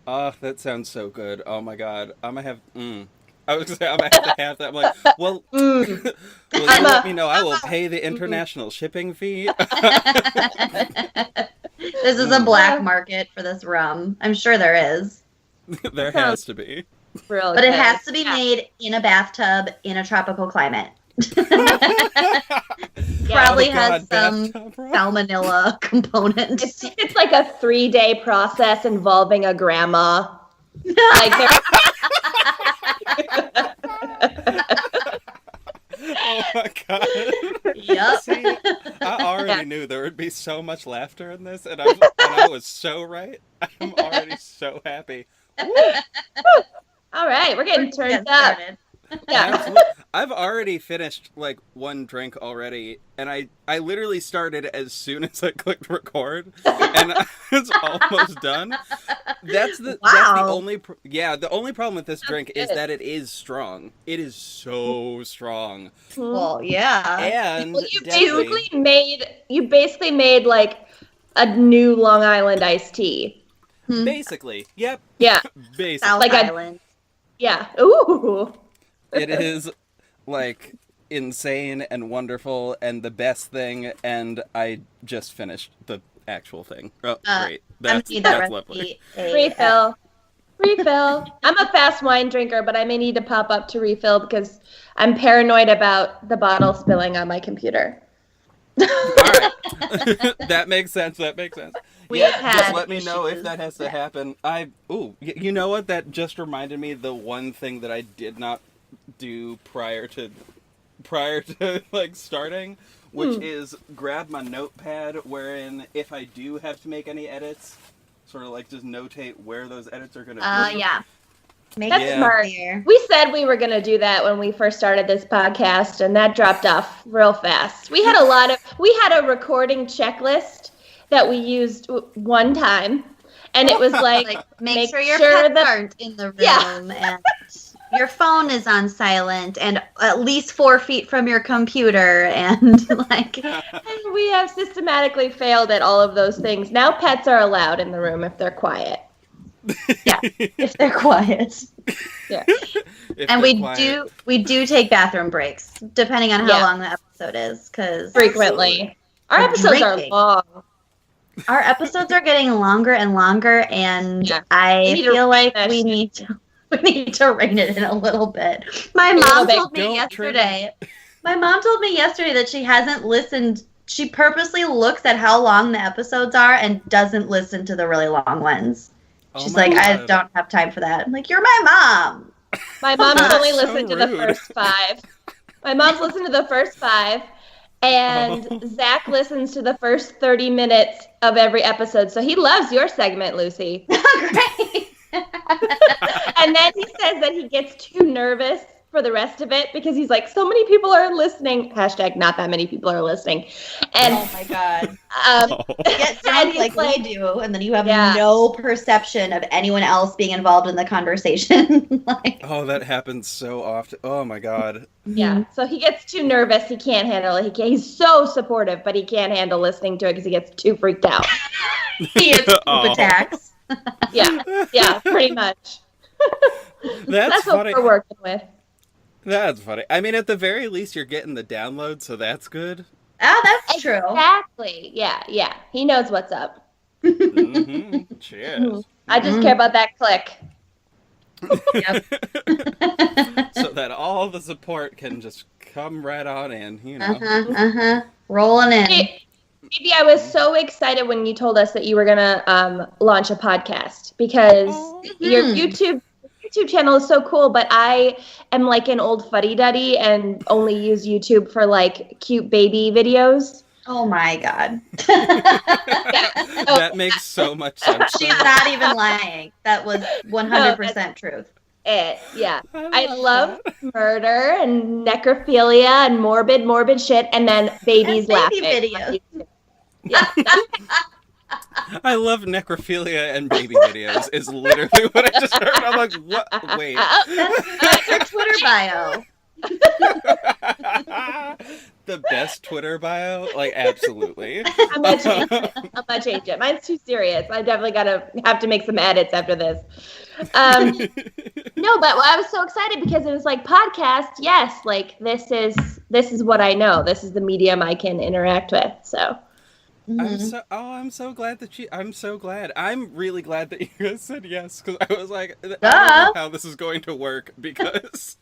Speaker 2: Oh, that sounds so good. Oh my God. I'm gonna have. I was gonna say I'm gonna have to have that. I'm like, well, will you let me know? I will pay the international shipping fee.
Speaker 4: This is a black market for this rum. I'm sure there is.
Speaker 2: There has to be.
Speaker 3: Really
Speaker 4: But it
Speaker 3: good.
Speaker 4: has to be made in a bathtub in a tropical climate. Probably
Speaker 2: Oh,
Speaker 4: has
Speaker 2: God,
Speaker 4: some
Speaker 2: bathtub rum?
Speaker 4: salmonella components.
Speaker 3: It's like a 3-day process involving a grandma. Like
Speaker 2: Oh my God.
Speaker 4: Yep.
Speaker 2: See, I already knew there would be so much laughter in this, and I was so right. I'm already so happy.
Speaker 3: all right, we're getting turned
Speaker 4: Get
Speaker 3: up.
Speaker 4: started.
Speaker 3: Yeah.
Speaker 2: Absolutely. I've already finished like one drink already, and I literally started as soon as I clicked record, and it's almost done. That's the only the only problem with this drink is that it is strong. It is so strong,
Speaker 4: Well, yeah.
Speaker 2: and
Speaker 3: Well,
Speaker 2: deadly.
Speaker 3: you basically made like a new Long Island iced tea.
Speaker 2: Basically, yep.
Speaker 3: Yeah.
Speaker 2: Basically,
Speaker 4: South
Speaker 3: Like a-
Speaker 4: Island.
Speaker 3: Yeah. Ooh.
Speaker 2: it is like insane and wonderful and the best thing, and I just finished the actual thing. Oh, great. That's lovely.
Speaker 3: Refill. I'm a fast wine drinker, but I may need to pop up to refill because I'm paranoid about the bottle spilling on my computer.
Speaker 2: All right. That makes sense.
Speaker 4: We've
Speaker 2: Just
Speaker 4: had
Speaker 2: let me know if
Speaker 4: issues.
Speaker 2: that has to happen. You know what? That just reminded me the one thing that I did not do prior to like starting, which is grab my notepad, wherein if I do have to make any edits, sort of like just notate where those edits are going to be.
Speaker 4: Yeah. Make
Speaker 3: That's
Speaker 4: it
Speaker 3: smart.
Speaker 4: clear.
Speaker 3: We said we were going to do that when we first started this podcast, and that dropped off real fast. We had a recording checklist that we used one time, and it was like
Speaker 4: make sure your pets aren't in the room, and your phone is on silent, and at least 4 feet from your computer, and like.
Speaker 3: And we have systematically failed at all of those things. Now pets are allowed in the room if they're quiet.
Speaker 4: Yeah, if they're quiet.
Speaker 3: Yeah.
Speaker 4: And we do take bathroom breaks depending on how long the episode is, because
Speaker 3: frequently our episodes are long.
Speaker 4: Our episodes are getting longer and longer, and I feel like we need to rein it in a little bit. My mom told me yesterday that she hasn't listened. She purposely looks at how long the episodes are and doesn't listen to the really long ones. She's like, I don't have time for that. I'm like, you're my mom.
Speaker 3: My mom's only listened to the first 5. My mom's listened to the first 5, and Zach listens to the first 30 minutes of every episode. So he loves your segment, Lucy.
Speaker 4: Great.
Speaker 3: And then he says that he gets too nervous for the rest of it because he's like, so many people are listening. # not that many people are listening. And
Speaker 4: oh my God.
Speaker 3: Get
Speaker 4: drunk like we do, and then you have no perception of anyone else being involved in the conversation.
Speaker 2: That happens so often. Oh my God.
Speaker 3: Yeah. So he gets too nervous. He can't handle it. He's so supportive, but he can't handle listening to it because he gets too freaked out.
Speaker 4: He gets poop attacks.
Speaker 3: Yeah, pretty much.
Speaker 2: That's funny.
Speaker 3: What we're working with.
Speaker 2: That's funny. I mean, at the very least, you're getting the download, so that's good.
Speaker 4: Oh, that's true.
Speaker 3: Exactly. Yeah. He knows what's up.
Speaker 2: Cheers.
Speaker 3: I just care about that click.
Speaker 2: So that all the support can just come right on in, you know.
Speaker 4: Rolling in.
Speaker 3: Maybe I was so excited when you told us that you were gonna launch a podcast because your YouTube channel is so cool, but I am like an old fuddy-duddy and only use YouTube for like cute baby videos.
Speaker 4: Oh my God.
Speaker 2: That makes so much sense.
Speaker 4: She's not even lying. That was 100% truth.
Speaker 3: I love murder and necrophilia and morbid shit, and then babies laughing.
Speaker 4: Baby videos.
Speaker 3: Yeah.
Speaker 2: I love necrophilia and baby videos is literally what I just heard. I'm like, what? Wait.
Speaker 4: That's your Twitter bio.
Speaker 2: The best Twitter bio? Like, absolutely.
Speaker 3: I'm gonna change it. Mine's too serious. I definitely have to make some edits after this. No, but I was so excited because it was like podcast. Yes, like this is what I know. This is the medium I can interact with. So.
Speaker 2: Mm-hmm. I'm so glad that I'm so glad. I'm really glad that you guys said yes, because I was like, I don't know how this is going to work because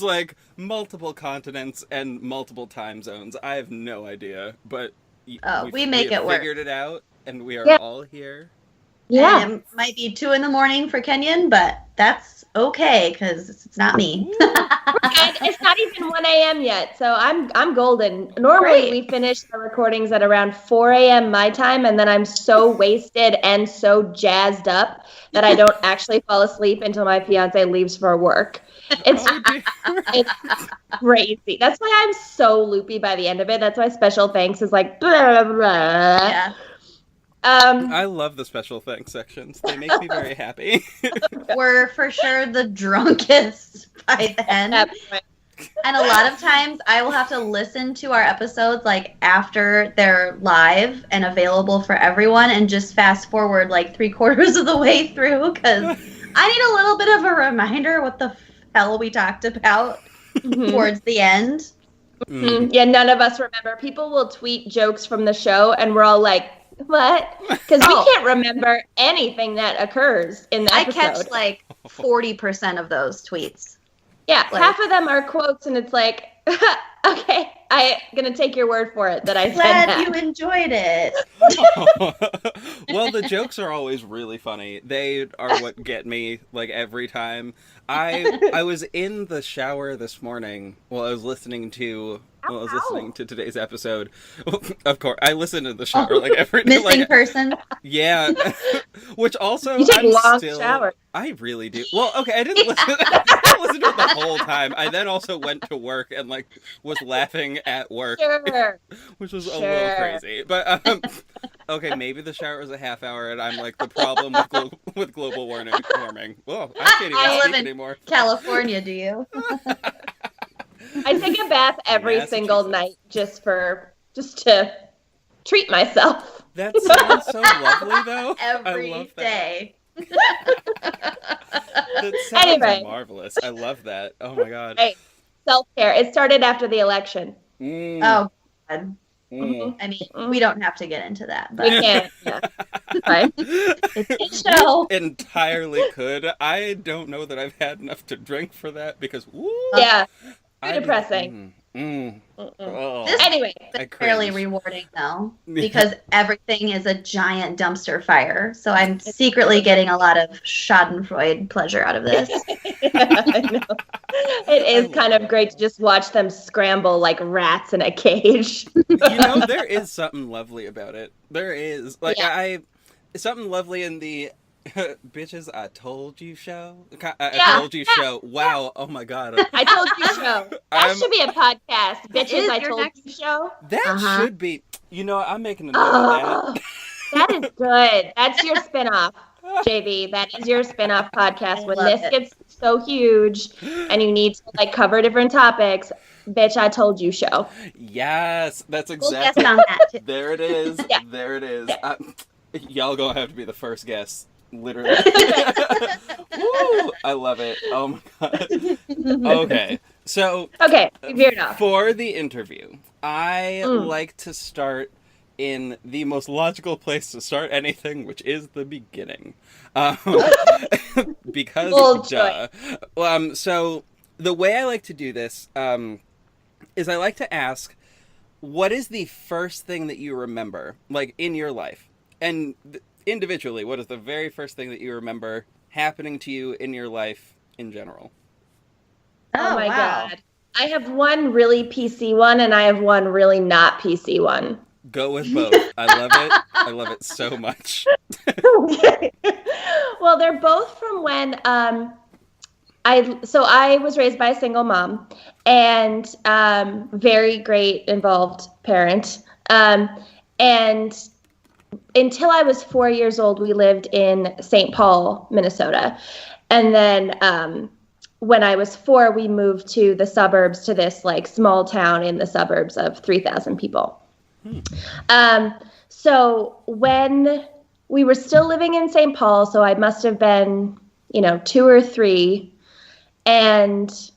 Speaker 2: like multiple continents and multiple time zones. I have no idea, but
Speaker 4: we make it work.
Speaker 2: Figured it out, and we are all here.
Speaker 3: Yeah,
Speaker 4: and it might be 2 a.m. for Kenyon, but that's okay because it's not me.
Speaker 3: It's not even 1 a.m. yet, so I'm golden. Normally we finish the recordings at around 4 a.m. my time, and then I'm so wasted and so jazzed up that I don't actually fall asleep until my fiance leaves for work. It's crazy. That's why I'm so loopy by the end of it. That's why special thanks is like blah, blah.
Speaker 4: Yeah.
Speaker 2: I love the special thanks sections. They make me very happy.
Speaker 4: We're for sure the drunkest by then. And a lot of times I will have to listen to our episodes like after they're live and available for everyone and just fast forward like 3/4 of the way through because I need a little bit of a reminder what the hell we talked about towards the end.
Speaker 3: Mm-hmm. Yeah, none of us remember. People will tweet jokes from the show and we're all like, what? Because we can't remember anything that occurs in the episode.
Speaker 4: I catch like 40% of those tweets.
Speaker 3: Yeah, like, half of them are quotes, and it's like, okay, I'm going to take your word for it that I said that.
Speaker 4: Glad you enjoyed it.
Speaker 2: Well, the jokes are always really funny. They are what get me, like, every time. I was in the shower this morning while I was listening to today's episode. Of course, I listen to the shower like every day.
Speaker 4: Missing person.
Speaker 2: Yeah, which also
Speaker 3: you take long showers.
Speaker 2: I really do. Well, okay, I didn't listen to it the whole time. I then also went to work and like was laughing at work, which was a little crazy. But okay, maybe the shower was a half hour, and I'm like the problem with global warming. Well, I can't even speak anymore.
Speaker 4: California, do you?
Speaker 3: I take a bath every single night just to treat myself.
Speaker 2: That sounds so lovely, though.
Speaker 4: Every day.
Speaker 2: That sounds marvelous. I love that. Oh my god.
Speaker 3: Hey, self-care. It started after the election.
Speaker 4: Oh god. I mean, we don't have to get into that, but
Speaker 3: we can't. Yeah. Fine.
Speaker 4: It's a show.
Speaker 2: Entirely could. I don't know that I've had enough to drink for that because
Speaker 3: yeah. Depressing.
Speaker 4: This
Speaker 3: anyway,
Speaker 4: is fairly rewarding though, because everything is a giant dumpster fire. So I'm secretly getting a lot of Schadenfreude pleasure out of this.
Speaker 3: I know. It is kind of great to just watch them scramble like rats in a cage.
Speaker 2: There is something lovely about it. There is something lovely in the bitches, I told you show. I told you show. Wow. Oh my god.
Speaker 3: I told you show. That should be a podcast. Bitches, I told you show.
Speaker 2: That should be. I'm making a note of that.
Speaker 3: That is good. That's your spinoff, JV. That is your spinoff podcast. When this gets so huge and you need to like cover different topics, bitch, I told you show.
Speaker 2: Yes, that's exactly.
Speaker 4: We'll guess on that too.
Speaker 2: There it is.
Speaker 3: Yeah.
Speaker 2: There it is.
Speaker 3: Yeah.
Speaker 2: Y'all gonna have to be the first guest. Literally. Woo, I love it. Oh my god. Okay. So
Speaker 3: we veered off.
Speaker 2: For the interview, I like to start in the most logical place to start anything, which is the beginning. Because duh. So the way I like to do this is I like to ask, what is the first thing that you remember, like, in your life? And individually, what is the very first thing that you remember happening to you in your life in general?
Speaker 3: Oh my god. I have one really PC one, and I have one really not PC one.
Speaker 2: Go with both. I love it. I love it so much.
Speaker 3: Well, they're both from when I was raised by a single mom and very great involved parent. And until I was 4 years old, we lived in St. Paul, Minnesota. And then when I was 4, we moved to the suburbs, to this like small town in the suburbs of 3,000 people. So when we were still living in St. Paul, so I must have been, 2 or 3, and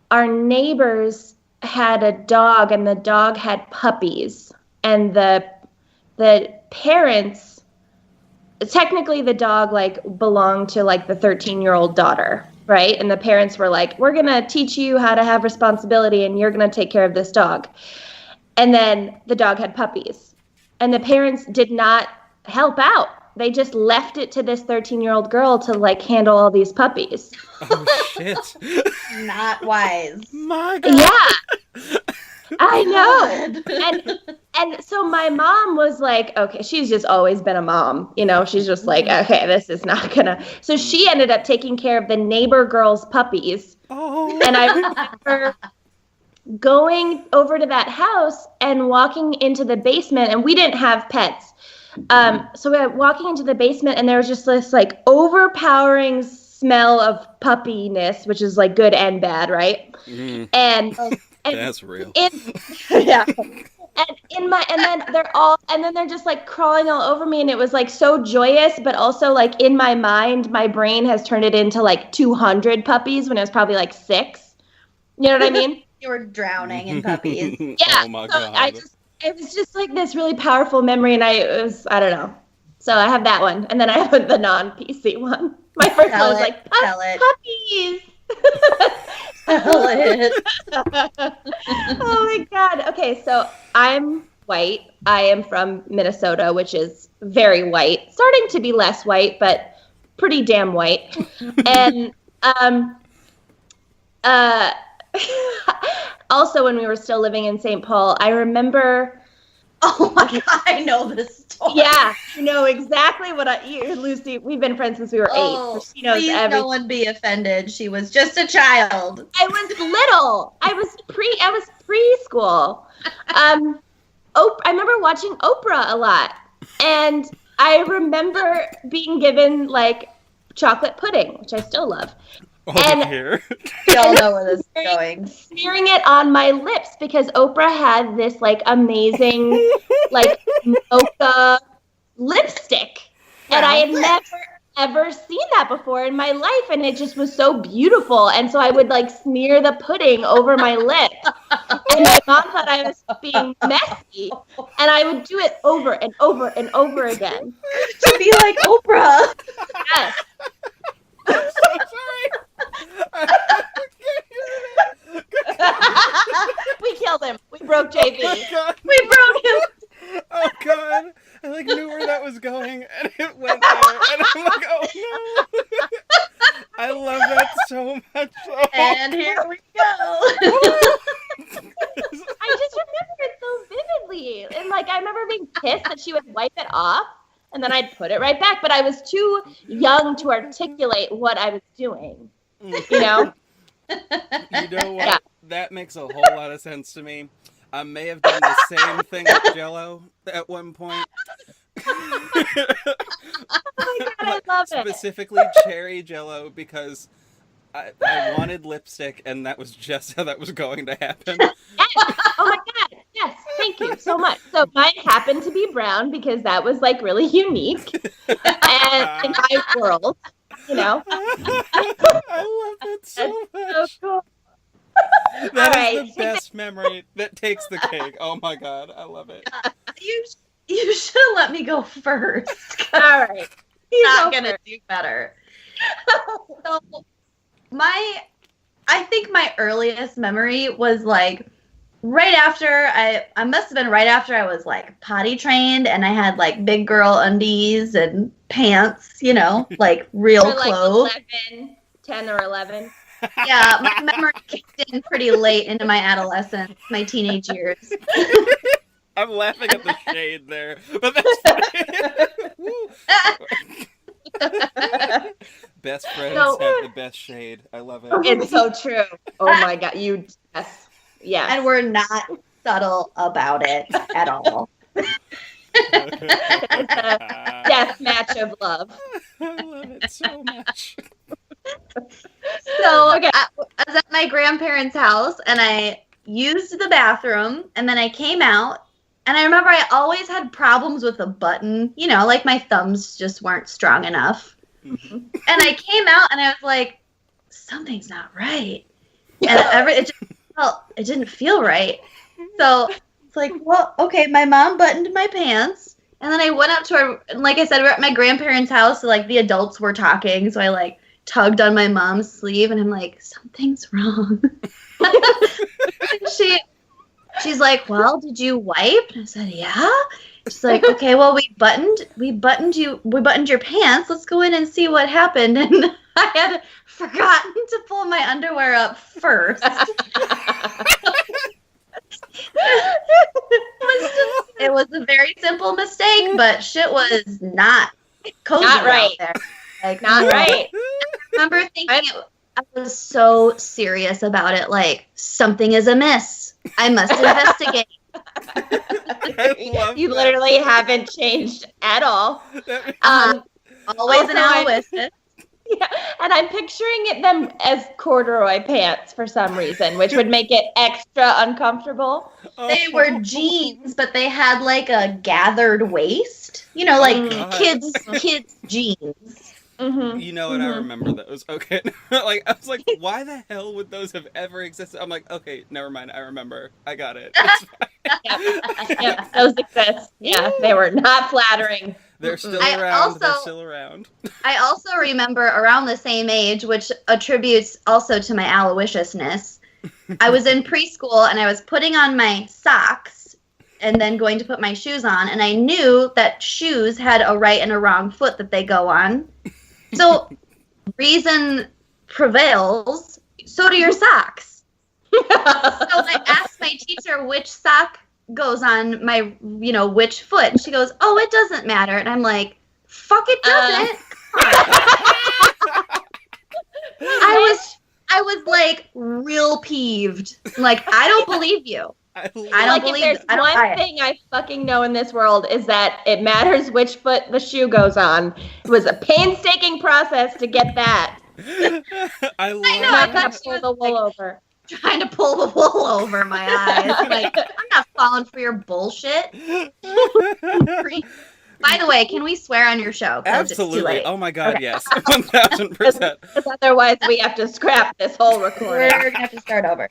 Speaker 3: our neighbors had a dog, and the dog had puppies, and the parents, technically the dog like belonged to like the 13-year-old daughter, right? And the parents were like, we're going to teach you how to have responsibility, and you're going to take care of this dog. And then the dog had puppies, and the parents did not help out. They just left it to this 13-year-old girl to like handle all these puppies.
Speaker 2: Oh shit.
Speaker 4: Not wise.
Speaker 2: My God.
Speaker 3: Yeah. I know. And so my mom was like, okay, she's just always been a mom, she's just like, okay, this is not gonna. So she ended up taking care of the neighbor girl's puppies. Oh. And I remember going over to that house and walking into the basement, and we didn't have pets. So we were walking into the basement, and there was just this like overpowering smell of puppiness, which is like good and bad, right?
Speaker 2: Mm.
Speaker 3: And
Speaker 2: that's real.
Speaker 3: Yeah. And then they're just like crawling all over me, and it was like so joyous, but also like in my mind, my brain has turned it into like 200 puppies when it was probably like 6. You know what I mean?
Speaker 4: You were drowning in puppies.
Speaker 3: Yeah.
Speaker 2: Oh my
Speaker 3: so
Speaker 2: God.
Speaker 3: It was just like this really powerful memory, and I don't know. So I have that one, and then I have the non-PC one. My first one was like, puppies.
Speaker 4: Tell it.
Speaker 3: Oh my God. Okay, so I'm white. I am from Minnesota, which is very white. Starting to be less white, but pretty damn white. And also, when we were still living in St. Paul, I remember.
Speaker 4: Oh my God, I know this story.
Speaker 3: Yeah, you know exactly what Lucy. We've been friends since we were 8. So she knows
Speaker 4: please
Speaker 3: everything.
Speaker 4: No one be offended. She was just a child.
Speaker 3: I was little. I was preschool. I remember watching Oprah a lot, and I remember being given like chocolate pudding, which I still love.
Speaker 2: And here.
Speaker 4: We all know where this is going.
Speaker 3: Smearing it on my lips because Oprah had this like amazing like mocha lipstick. And I had never ever seen that before in my life, and it just was so beautiful. And so I would like smear the pudding over my lip. And my mom thought I was being messy, and I would do it over and over and over again.
Speaker 4: To be like Oprah.
Speaker 3: Yes.
Speaker 2: I'm so sorry.
Speaker 3: We killed him. We broke JB.
Speaker 2: Oh
Speaker 3: we broke him.
Speaker 2: Oh God. I like knew where that was going, and it went there, and I'm like, oh no. I love that so much. Oh.
Speaker 4: And here we go.
Speaker 3: I just remember it so vividly. And like I remember being pissed that she would wipe it off, and then I'd put it right back. But I was too young to articulate what I was doing. You know?
Speaker 2: You know what? Yeah. That makes a whole lot of sense to me. I may have done the same thing with Jell-O at one point.
Speaker 3: Oh my God, I love it.
Speaker 2: Specifically cherry Jell-O, because I wanted lipstick, and that was just how that was going to happen.
Speaker 3: Yes. Oh my God. Yes. Thank you so much. So mine happened to be brown because that was like really unique and in my world, you know.
Speaker 2: I love it so much.
Speaker 3: So cool.
Speaker 2: That is the best memory that takes the cake. Oh my God, I love it.
Speaker 4: You should have let me go first.
Speaker 3: All right.
Speaker 4: He's not going to do better. So, I think my earliest memory was like right after I must have been right after I was like potty trained, and I had like big girl undies and pants, you know, like real
Speaker 3: like
Speaker 4: clothes.
Speaker 3: 10 or 11.
Speaker 4: Yeah, my memory kicked in pretty late into my adolescence, my teenage years.
Speaker 2: I'm laughing at the shade there, but that's funny. Best friends have the best shade. I love it.
Speaker 3: It's so true. Oh my God, yes.
Speaker 4: And we're not subtle about it at all.
Speaker 3: It's a death match of love.
Speaker 2: I love it so much.
Speaker 4: So okay. I was at my grandparents' house, and I used the bathroom, and then I came out, and I remember I always had problems with a button. You know, like my thumbs just weren't strong enough. Mm-hmm. And I came out, and I was like, something's not right. And it didn't feel right. So it's like, well, okay, my mom buttoned my pants, and then I went up to her, and like I said, we're at my grandparents' house, so like the adults were talking, so I like tugged on my mom's sleeve, and I'm like, something's wrong. She's like, well, did you wipe? And I said, yeah. She's like, okay, well, we buttoned your pants. Let's go in and see what happened. And I had forgotten to pull my underwear up first. It was a very simple mistake, but shit was not cozy right there. Like, not right. I remember thinking I was so serious about it. Like, something is amiss. I must investigate.
Speaker 3: You literally haven't changed at all.
Speaker 4: Always an Aloysius.
Speaker 3: Yeah, and I'm picturing them as corduroy pants for some reason, which would make it extra uncomfortable.
Speaker 4: They were jeans, but they had like a gathered waist. You know, like kids jeans.
Speaker 2: Mm-hmm. You know what? Mm-hmm. I remember those. Okay. Like, I was like, why the hell would those have ever existed? I'm like, okay, never mind. I remember. I got it.
Speaker 3: Yep, those exist. Yeah, they were not flattering.
Speaker 2: They're still around. They're still around.
Speaker 4: I also remember around the same age, which attributes also to my Aloysiousness. I was in preschool, and I was putting on my socks and then going to put my shoes on, and I knew that shoes had a right and a wrong foot that they go on. So reason prevails, so do your socks. So I asked my teacher which sock goes on my, which foot. And she goes, oh, it doesn't matter. And I'm like, fuck, it doesn't. I was like real peeved. Like, I don't believe you. I don't believe
Speaker 3: if there's one thing I fucking know in this world is that it matters which foot the shoe goes on. It was a painstaking process to get that.
Speaker 2: I know.
Speaker 3: I'm not pull the wool over.
Speaker 4: Trying to pull the wool over my eyes. Like, I'm not falling for your bullshit. By the way, can we swear on your show?
Speaker 2: Absolutely. Oh my God, okay. Yes. 1000%.
Speaker 3: Otherwise, we have to scrap this whole recording.
Speaker 4: We're going to have to start over.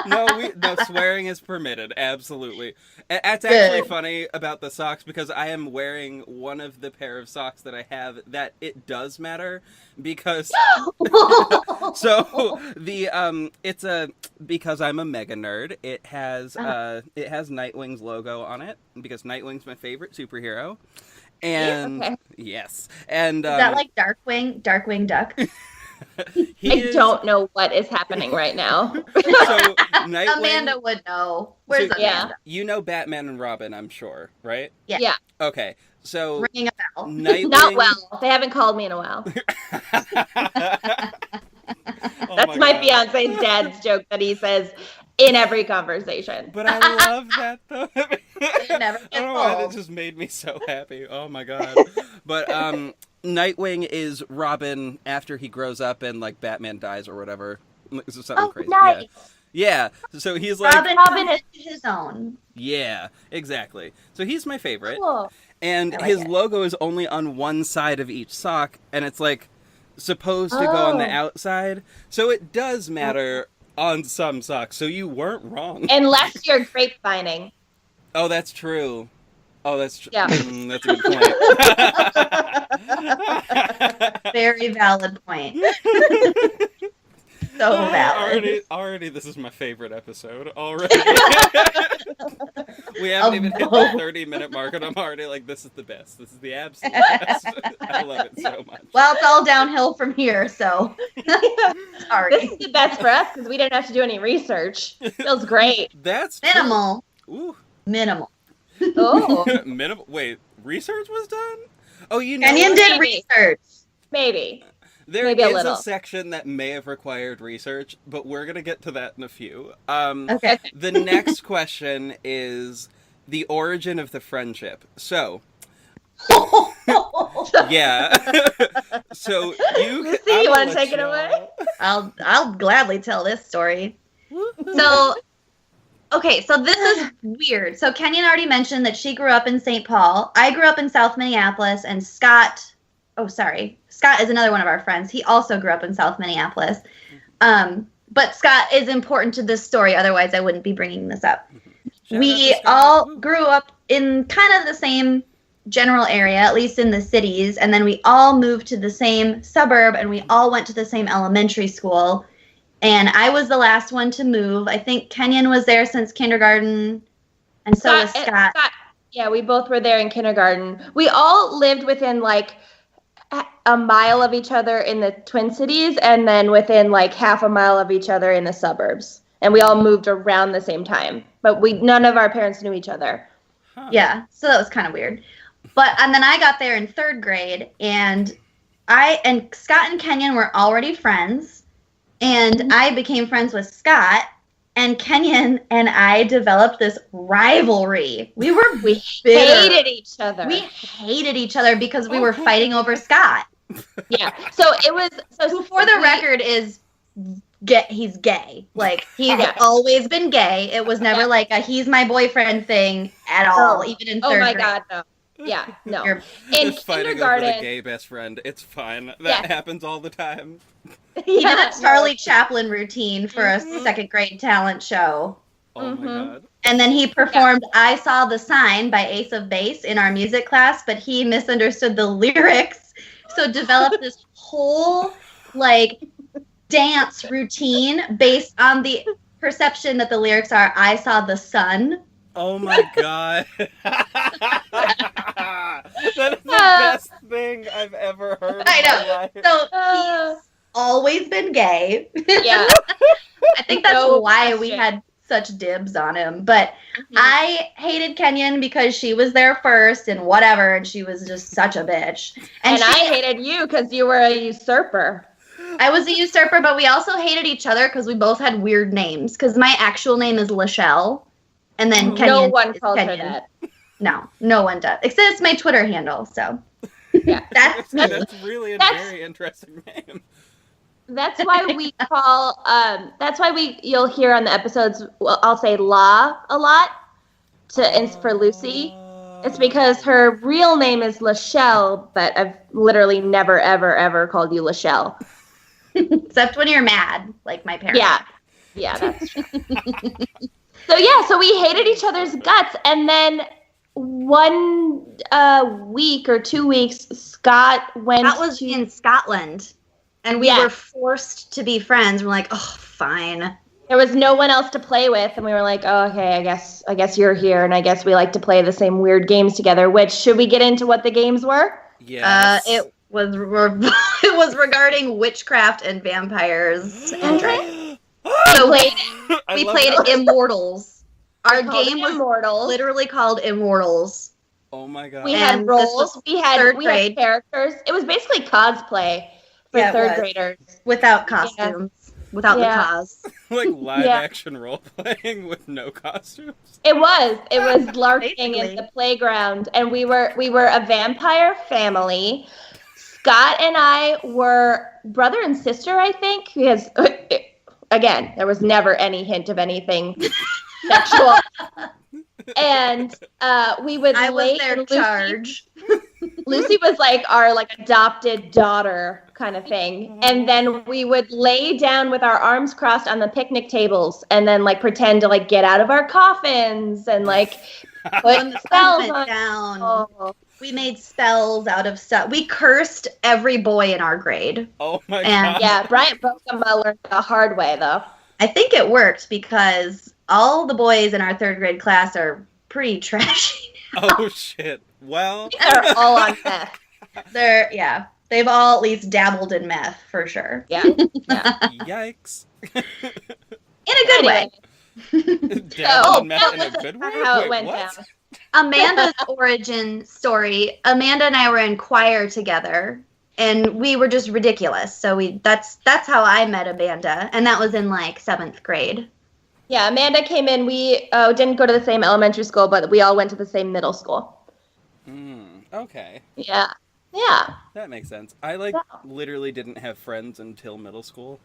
Speaker 2: No, swearing is permitted. Absolutely. It's actually funny about the socks because I am wearing one of the pair of socks that I have that it does matter because so the because I'm a mega nerd, it has Nightwing's logo on it because Nightwing's my favorite superhero. And yes. And
Speaker 4: is that like Darkwing Duck?
Speaker 3: I don't know what is happening right now.
Speaker 2: So
Speaker 4: Amanda would know. Where's Amanda?
Speaker 3: Yeah.
Speaker 2: You know Batman and Robin, I'm sure, right?
Speaker 3: Yeah.
Speaker 2: Okay. So
Speaker 4: ringing a bell.
Speaker 2: Nightwing...
Speaker 3: Not well. They haven't called me in a while. That's my fiance's dad's joke that he says in every conversation.
Speaker 2: But I love that though.
Speaker 4: It never gets
Speaker 2: I don't know why that just made me so happy. Oh my God. But Nightwing is Robin after he grows up and like Batman dies or whatever. Something crazy.
Speaker 3: Nice.
Speaker 2: Yeah. So he's like
Speaker 4: Robin is his own.
Speaker 2: Yeah, exactly. So he's my favorite.
Speaker 3: Cool.
Speaker 2: And his logo is only on one side of each sock, and it's like supposed to go on the outside. So it does matter on some socks. So you weren't wrong.
Speaker 3: Unless you're grapevining.
Speaker 2: Oh, that's true. Oh, that's true.
Speaker 3: Yeah.
Speaker 2: That's a good
Speaker 4: point. Very valid point. So valid.
Speaker 2: Already, this is my favorite episode. Already. We haven't even hit the 30-minute mark, and I'm already like, this is the best. This is the absolute best. I love it so much.
Speaker 4: Well, it's all downhill from here, so. Sorry.
Speaker 3: This is the best for us, because we didn't have to do any research. Feels great.
Speaker 2: That's
Speaker 4: minimal.
Speaker 2: True. Ooh.
Speaker 4: Minimal.
Speaker 3: Oh.
Speaker 2: Minimal. Wait, research was done? Oh, you know.
Speaker 4: Kenyon did research.
Speaker 3: Maybe.
Speaker 2: There is a section that may have required research, but we're going to get to that in a few.
Speaker 4: Okay.
Speaker 2: The next question is the origin of the friendship. So, yeah. So
Speaker 3: Lucy, you want to take it away?
Speaker 4: I'll gladly tell this story. So, okay, so this is weird. So Kenyon already mentioned that she grew up in St. Paul. I grew up in South Minneapolis, and Scott is another one of our friends. He also grew up in South Minneapolis. But Scott is important to this story, otherwise I wouldn't be bringing this up. We all grew up in kind of the same general area, at least in the cities, and then we all moved to the same suburb, and we all went to the same elementary school. And I was the last one to move. I think Kenyon was there since kindergarten, and so was Scott.
Speaker 3: Yeah, we both were there in kindergarten. We all lived within like a mile of each other in the Twin Cities, and then within like half a mile of each other in the suburbs. And we all moved around the same time, but none of our parents knew each other.
Speaker 4: Huh. Yeah, so that was kind of weird. And then I got there in 3rd grade, and Scott and Kenyon were already friends, and I became friends with Scott, and Kenyon and I developed this rivalry. We
Speaker 3: hated each other.
Speaker 4: We hated each other because we were fighting over Scott.
Speaker 3: Yeah. So it was.
Speaker 4: Who, for the record, is he's gay. Like, he's always been gay. It was never like a he's my boyfriend thing at all, even in 3rd grade.
Speaker 3: Oh my God, no. Yeah, no.
Speaker 2: In kindergarten, over the gay best friend. It's fine. That happens all the time.
Speaker 4: He did a Charlie Chaplin routine for a 2nd grade talent show.
Speaker 2: Oh my God.
Speaker 4: And then he performed I Saw the Sign by Ace of Base in our music class, but he misunderstood the lyrics, so developed this whole, like, dance routine based on the perception that the lyrics are I saw the sun.
Speaker 2: Oh my God. That is the best thing I've ever heard in my life.
Speaker 4: So he's always been gay.
Speaker 3: Yeah.
Speaker 4: I think that's why we had such dibs on him. But I hated Kenyon because she was there first and whatever, and she was just such a bitch.
Speaker 3: And I hated you because you were a usurper.
Speaker 4: I was a usurper, but we also hated each other because we both had weird names. Because my actual name is Lachelle, and then Kenyon.
Speaker 3: No one calls her that.
Speaker 4: No one does. Except it's my Twitter handle, so.
Speaker 3: Yeah.
Speaker 4: That's me.
Speaker 2: That's really a very interesting name.
Speaker 3: That's why we call, you'll hear on the episodes, I'll say La a lot for Lucy. It's because her real name is Lachelle, but I've literally never, ever, ever called you Lachelle.
Speaker 4: Except when you're mad, like my parents.
Speaker 3: Yeah, that's true. So we hated each other's guts, and then one week or 2 weeks, Scott went
Speaker 4: That was in Scotland, and we were forced to be friends. We're like, oh, fine.
Speaker 3: There was no one else to play with, and we were like, oh, okay, I guess you're here, and I guess we like to play the same weird games together. Which, should we get into what the games were?
Speaker 2: Yes.
Speaker 4: It was regarding witchcraft and vampires and dragons. So we played Immortals. Our game was literally called Immortals.
Speaker 2: Oh my God.
Speaker 3: We had roles. We had characters. It was basically cosplay for 3rd graders.
Speaker 4: Without costumes. Without the cause.
Speaker 2: Like live action role playing with no costumes.
Speaker 3: It was LARPing in the playground, and we were a vampire family. Scott and I were brother and sister, I think, because again, there was never any hint of anything sexual. And we would
Speaker 4: was their charge.
Speaker 3: Lucy was like our adopted daughter kind of thing. And then we would lay down with our arms crossed on the picnic tables and then pretend to get out of our coffins and put spells on
Speaker 4: down. Oh. We made spells out of stuff. We cursed every boy in our grade.
Speaker 2: Oh my God.
Speaker 3: Yeah, Bryant Bokema learned the hard way though.
Speaker 4: I think it worked because all the boys in our 3rd grade class are pretty trashy now.
Speaker 2: Oh shit. Well,
Speaker 3: they're all on meth.
Speaker 4: They've all at least dabbled in meth for sure.
Speaker 3: Yeah.
Speaker 2: Yikes.
Speaker 4: In a good way.
Speaker 2: Dabbled in meth in a good way?
Speaker 3: How it went down.
Speaker 4: Amanda's origin story. Amanda and I were in choir together, and we were just ridiculous. So that's how I met Amanda, and that was in 7th grade.
Speaker 3: Yeah, Amanda came in. We didn't go to the same elementary school, but we all went to the same middle school.
Speaker 2: Okay.
Speaker 3: Yeah. Yeah.
Speaker 2: That makes sense. I literally didn't have friends until middle school.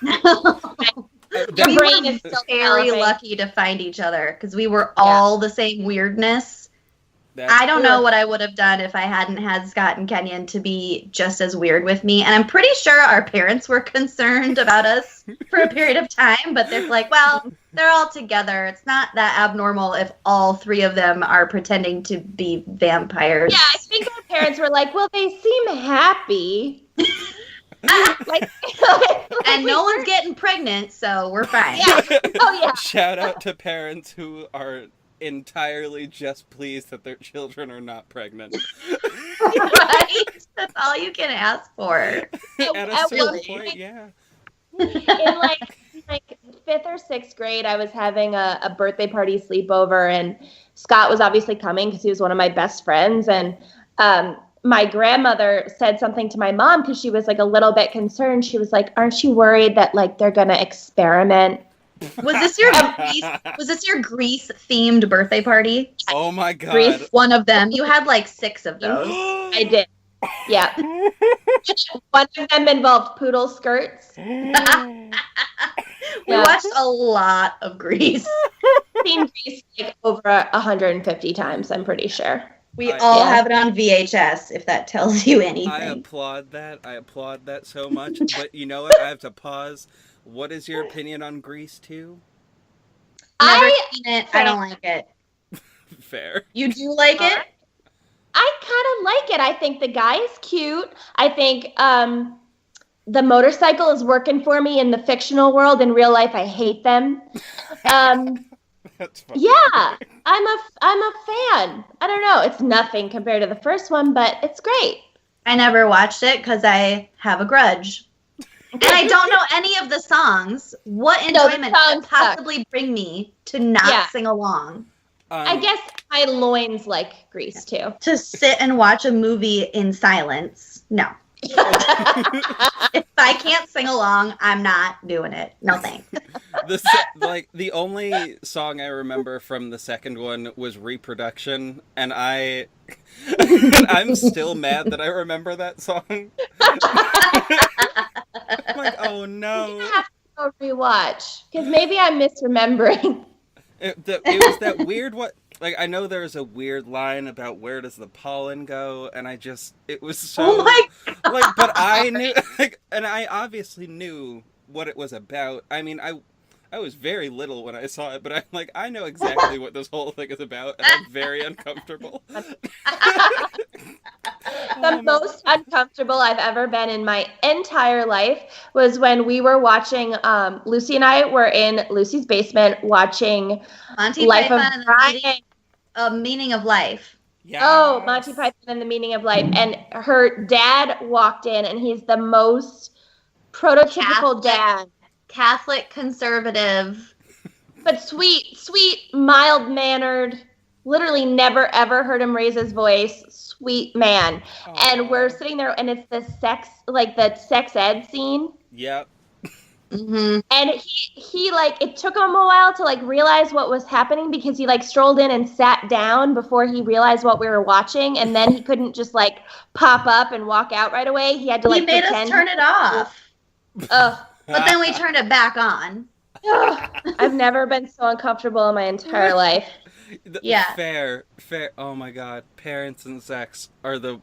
Speaker 3: Your brain is still
Speaker 4: very lucky to find each other because we were all the same weirdness. I don't know what I would have done if I hadn't had Scott and Kenyon to be just as weird with me. And I'm pretty sure our parents were concerned about us for a period of time, but they're like, well, they're all together. It's not that abnormal if all three of them are pretending to be vampires.
Speaker 3: Yeah, I think our parents were like, well, they seem happy.
Speaker 4: And no one's getting pregnant, so we're fine.
Speaker 3: Yeah. Oh, yeah.
Speaker 2: Shout out to parents who are entirely just pleased that their children are not pregnant.
Speaker 4: Right? That's all you can ask for.
Speaker 2: At a certain point, yeah.
Speaker 3: In like 5th or 6th grade, I was having a birthday party sleepover, and Scott was obviously coming because he was one of my best friends. And my grandmother said something to my mom because she was like a little bit concerned. She was like, "Aren't you worried that like they're gonna experiment?"
Speaker 4: Was this your Grease themed birthday party?
Speaker 2: Oh my god.
Speaker 4: Grease, one of them. You had like 6 of those.
Speaker 3: I did. Yeah. One of them involved poodle skirts.
Speaker 4: We watched a lot of Grease.
Speaker 3: Seen Grease like over 150 times, I'm pretty sure.
Speaker 4: We all have it on VHS, if that tells you anything.
Speaker 2: I applaud that so much. But you know what? I have to pause. What is your opinion on Grease 2?
Speaker 4: Never seen it. I don't like it.
Speaker 2: Fair.
Speaker 4: You do like it?
Speaker 3: I kind of like it. I think the guy is cute. I think the motorcycle is working for me in the fictional world. In real life, I hate them.
Speaker 2: That's funny.
Speaker 3: Yeah, I'm a fan. I don't know. It's nothing compared to the first one, but it's great.
Speaker 4: I never watched it because I have a grudge. And I don't know any of the songs. What enjoyment could possibly bring me to not sing along?
Speaker 3: I guess my loins like Grease too.
Speaker 4: To sit and watch a movie in silence, no. If I can't sing along, I'm not doing it. No thanks.
Speaker 2: The only song I remember from the second one was Reproduction, and I'm still mad that I remember that song. I'm like, oh no.
Speaker 3: I have to go rewatch because maybe I'm misremembering.
Speaker 2: It was that weird I know there's a weird line about where does the pollen go, and it was so...
Speaker 4: Oh my God.
Speaker 2: But I knew, and I obviously knew what it was about. I mean, I was very little when I saw it, but I'm like, I know exactly what this whole thing is about, and I'm very uncomfortable.
Speaker 3: The most uncomfortable I've ever been in my entire life was when we were watching, Lucy and I were in Lucy's basement watching
Speaker 4: Monty
Speaker 3: Life of
Speaker 4: Python
Speaker 3: Brian.
Speaker 4: Meaning of Life.
Speaker 2: Yes.
Speaker 3: Oh, Monty Python and the Meaning of Life. And her dad walked in, and he's the most prototypical dad.
Speaker 4: Catholic, conservative.
Speaker 3: But sweet, mild-mannered, literally never, ever heard him raise his voice, sweet man. Aww. And we're sitting there, and it's the sex ed scene.
Speaker 2: Yep.
Speaker 4: Mm-hmm.
Speaker 3: And he it took him a while to realize what was happening because he strolled in and sat down before he realized what we were watching, and then he couldn't just pop up and walk out right away. He had to
Speaker 4: he made us turn it off.
Speaker 3: Ugh.
Speaker 4: But then we turned it back on.
Speaker 3: I've never been so uncomfortable in my entire life.
Speaker 2: Yeah. Fair. Oh my god, parents and sex are the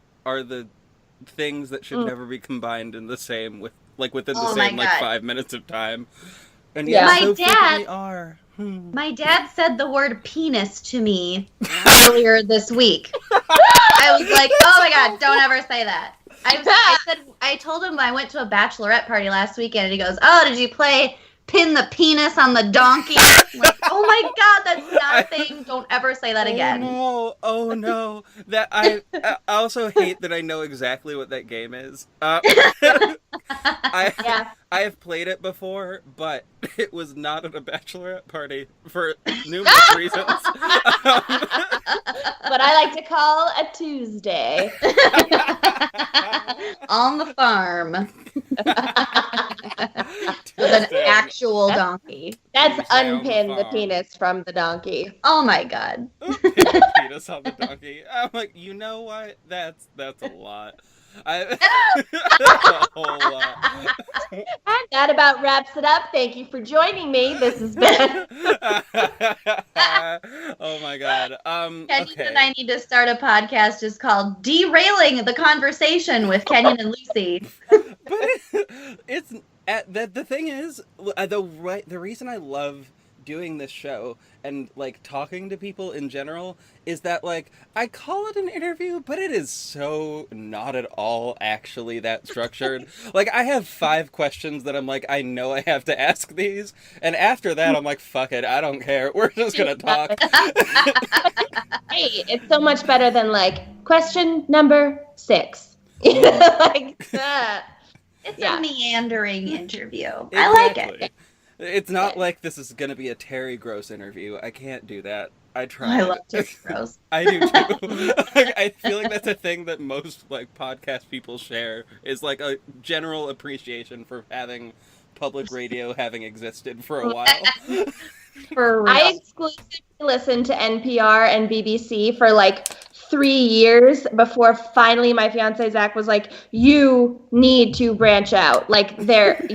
Speaker 2: things that should never be combined in the same within the same 5 minutes of time. And
Speaker 4: my dad
Speaker 2: are.
Speaker 4: My dad said the word penis to me earlier this week. I was like, oh my god, don't ever say that. I told him I went to a bachelorette party last weekend, and he goes, oh, did you play Pin the Penis on the Donkey? I'm like, oh my god, that's not a thing. Don't ever say that again.
Speaker 2: Oh no. That I also hate that I know exactly what that game is. I have played it before, but it was not at a bachelorette party for numerous reasons.
Speaker 3: What I like to call a Tuesday.
Speaker 4: On the farm. With an actual donkey.
Speaker 3: That's unpin the penis from the donkey.
Speaker 4: Oh my god.
Speaker 2: Pin the penis on the donkey. I'm like, you know what? That's a lot. That's a whole lot.
Speaker 3: And that about wraps it up. Thank you for joining me. This has been.
Speaker 2: Oh my god.
Speaker 4: Kenyon
Speaker 2: Okay.
Speaker 4: and I need to start a podcast just called Derailing the Conversation with Kenyon and Lucy.
Speaker 2: But it's the thing is, the reason I love doing this show and like talking to people in general is that like I call it an interview, but it is so not at all actually that structured. Like I have 5 questions that I'm like, I know I have to ask these, and after that I'm like, fuck it, I don't care, we're just gonna talk.
Speaker 3: Hey, it's so much better than like question number 6. Like that.
Speaker 4: It's a meandering interview.
Speaker 2: Exactly.
Speaker 4: I like it.
Speaker 2: It's not like this is going to be a Terry Gross interview. I can't do that. I try.
Speaker 4: I love Terry Gross.
Speaker 2: I do too. Like, I feel like that's a thing that most like podcast people share, is like a general appreciation for having public radio having existed for a while.
Speaker 4: For real.
Speaker 3: I exclusively listened to NPR and BBC for like 3 years before finally my fiance Zach was like, you need to branch out. Like you listen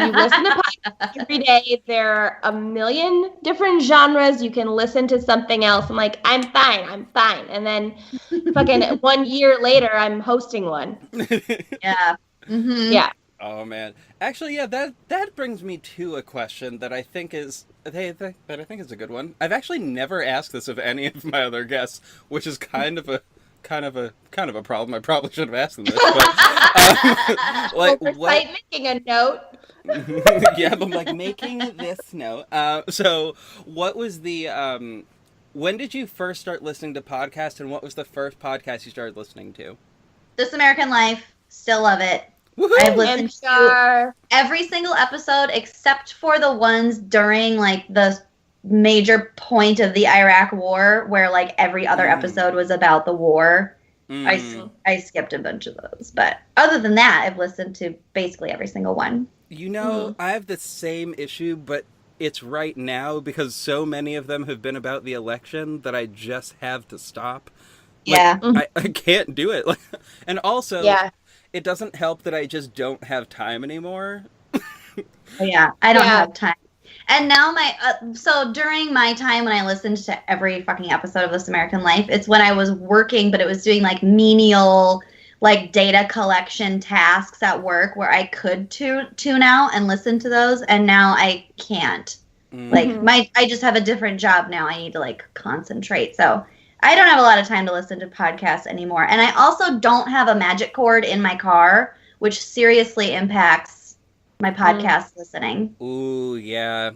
Speaker 3: to podcasts every day. There are a million different genres. You can listen to something else. I'm like, I'm fine. And then fucking 1 year later, I'm hosting one.
Speaker 4: Yeah. Mm-hmm.
Speaker 3: Yeah.
Speaker 2: Oh man, actually, yeah, that brings me to a question that I think is that I think is a good one. I've actually never asked this of any of my other guests, which is kind of a problem. I probably should have asked them this, but like,
Speaker 3: making a note.
Speaker 2: Yeah, I'm like making this note. So, what was the when did you first start listening to podcasts, and what was the first podcast you started listening to?
Speaker 4: This American Life. Still love it.
Speaker 2: Woo-hoo!
Speaker 4: I've listened to every single episode except for the ones during like the major point of the Iraq War, where like every other episode was about the war. I skipped a bunch of those, but other than that, I've listened to basically every single one.
Speaker 2: You know, I have the same issue, but it's right now because so many of them have been about the election that I just have to stop. Like,
Speaker 4: Yeah.
Speaker 2: I can't do it. Like, and also,
Speaker 3: Yeah.
Speaker 2: it doesn't help that I just don't have time anymore.
Speaker 4: Yeah, I don't have time. And now so during my time when I listened to every fucking episode of This American Life, it's when I was working, but it was doing like menial, like data collection tasks at work where I could tune out and listen to those. And now I can't. Like I just have a different job now. I need to like concentrate. So I don't have a lot of time to listen to podcasts anymore. And I also don't have a magic cord in my car, which seriously impacts my podcast listening.
Speaker 2: Ooh, yeah.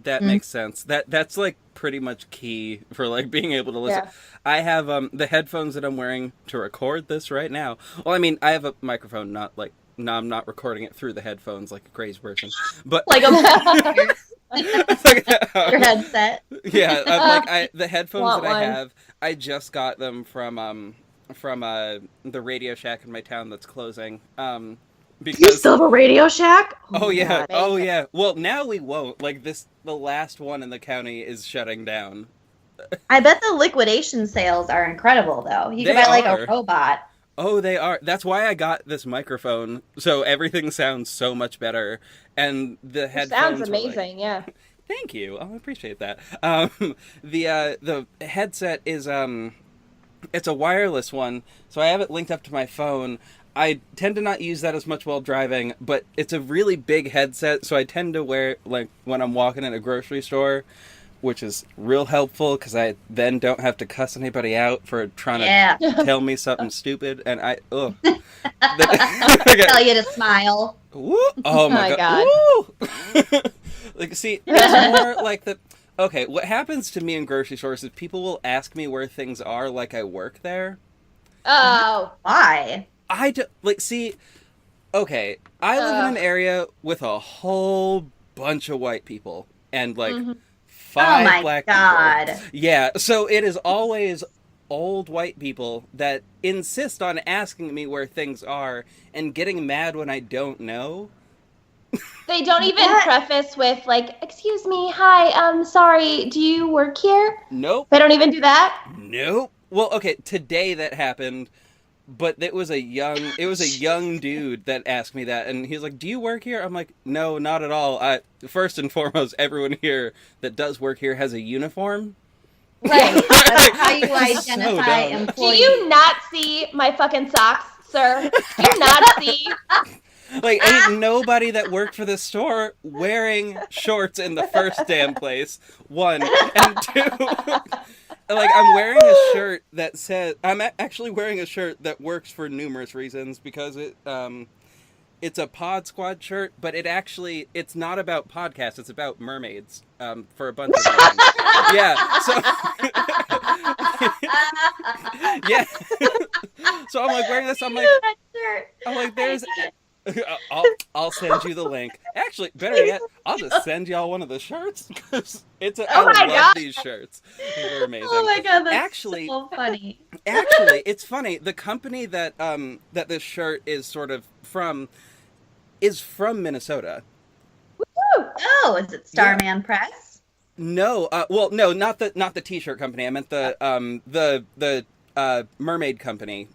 Speaker 2: That makes sense. That's like pretty much key for like being able to listen. Yeah. I have the headphones that I'm wearing to record this right now. Well, I mean, I have a microphone, no, I'm not recording it through the headphones like a crazy person. But like
Speaker 4: your headset.
Speaker 2: Yeah, the headphones that I have, I just got them from the Radio Shack in my town that's closing. Because
Speaker 4: you still have a Radio Shack?
Speaker 2: Oh yeah. God. Oh yeah. Well, now we won't. Like the last one in the county is shutting down.
Speaker 4: I bet the liquidation sales are incredible though. You can buy like a robot.
Speaker 2: Oh, they are. That's why I got this microphone, so everything sounds so much better. And the headphones
Speaker 3: sounds amazing, yeah.
Speaker 2: Thank you. I appreciate that. The headset is it's a wireless one, so I have it linked up to my phone. I tend to not use that as much while driving, but it's a really big headset, so I tend to wear it like when I'm walking in a grocery store, which is real helpful because I then don't have to cuss anybody out for trying to tell me something stupid, and
Speaker 4: tell you to smile.
Speaker 2: Woo! Oh my god! Woo! Like, see, it's more like the. Okay, what happens to me in grocery stores is people will ask me where things are, like I work there.
Speaker 3: Oh,
Speaker 4: why?
Speaker 2: I do, see, okay, I live in an area with a whole bunch of white people and, like, 5 black people. Yeah, so it is always old white people that insist on asking me where things are and getting mad when I don't know.
Speaker 3: They don't even preface with, like, excuse me, hi, sorry, do you work here?
Speaker 2: Nope.
Speaker 3: They don't even do that?
Speaker 2: Nope. Well, okay, today that happened, but it was a young dude that asked me that, and he's like, "Do you work here?" I'm like, "No, not at all. First and foremost, everyone here that does work here has a uniform."
Speaker 4: Right. That's how you identify employees.
Speaker 3: Do you not see my fucking socks, sir? Do you not see?
Speaker 2: Like, ain't nobody that worked for this store wearing shorts in the first damn place. One. And two, like, I'm wearing a shirt that says... I'm actually wearing a shirt that works for numerous reasons, because it's a Pod Squad shirt, but it's not about podcasts, it's about mermaids, for a bunch of reasons. Yeah, so... yeah. So I'm, like, wearing this, I'm like, there's... I'll send you the link. Actually, better yet, I'll just send y'all one of the shirts, because I love these shirts. They're amazing.
Speaker 4: Oh my god, that's so funny.
Speaker 2: Actually, it's funny. The company that that this shirt is sort of from is from Minnesota.
Speaker 3: Woo!
Speaker 4: Oh, is it Starman Press?
Speaker 2: No, no, not the t-shirt company. I meant the mermaid company.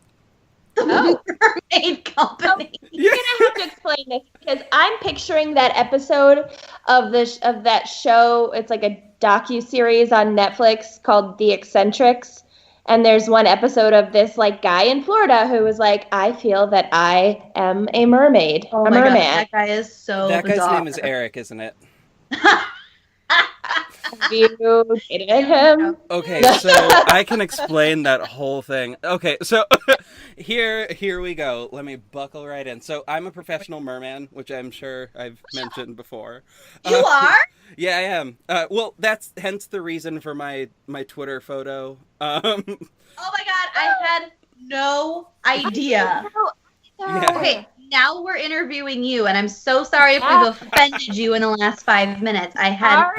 Speaker 4: The mermaid company.
Speaker 3: You're gonna have to explain this, because I'm picturing that episode of that show. It's like a docu-series on Netflix called The Eccentrics, and there's one episode of this, like, guy in Florida who was like, "I feel that I am a mermaid."
Speaker 4: Oh
Speaker 3: a
Speaker 4: my
Speaker 3: merman.
Speaker 4: god, that guy is so
Speaker 2: That guy's
Speaker 4: bizarre.
Speaker 2: name is Eric, isn't it?
Speaker 3: Have you dated him?
Speaker 2: Okay, so I can explain that whole thing. Okay, so here we go. Let me buckle right in. So I'm a professional merman, which I'm sure I've mentioned before.
Speaker 4: You are?
Speaker 2: Yeah, I am. Well, that's hence the reason for my Twitter photo.
Speaker 4: Oh my god, I had no idea.
Speaker 2: Yeah.
Speaker 4: Okay, now we're interviewing you, and I'm so sorry if we've offended you in the last 5 minutes. I had no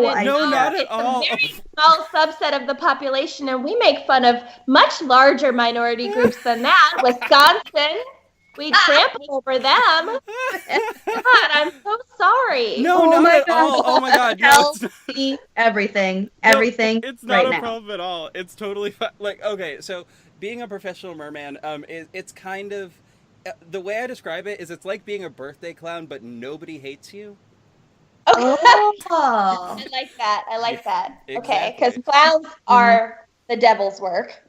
Speaker 4: idea.
Speaker 2: No, not at all.
Speaker 3: It's a very small subset of the population, and we make fun of much larger minority groups than that. Wisconsin, we trample over them. God, I'm so sorry.
Speaker 2: No, not at all. Oh my god, no,
Speaker 4: Tell me everything. Everything.
Speaker 2: No, it's not
Speaker 4: right
Speaker 2: a
Speaker 4: now.
Speaker 2: problem at all. It's totally fine. Like, okay, so being a professional merman, it's kind of the way I describe it is it's like being a birthday clown, but nobody hates you.
Speaker 3: Okay.
Speaker 4: Oh.
Speaker 3: I like that.
Speaker 2: Exactly.
Speaker 3: Okay, because clowns are the devil's work.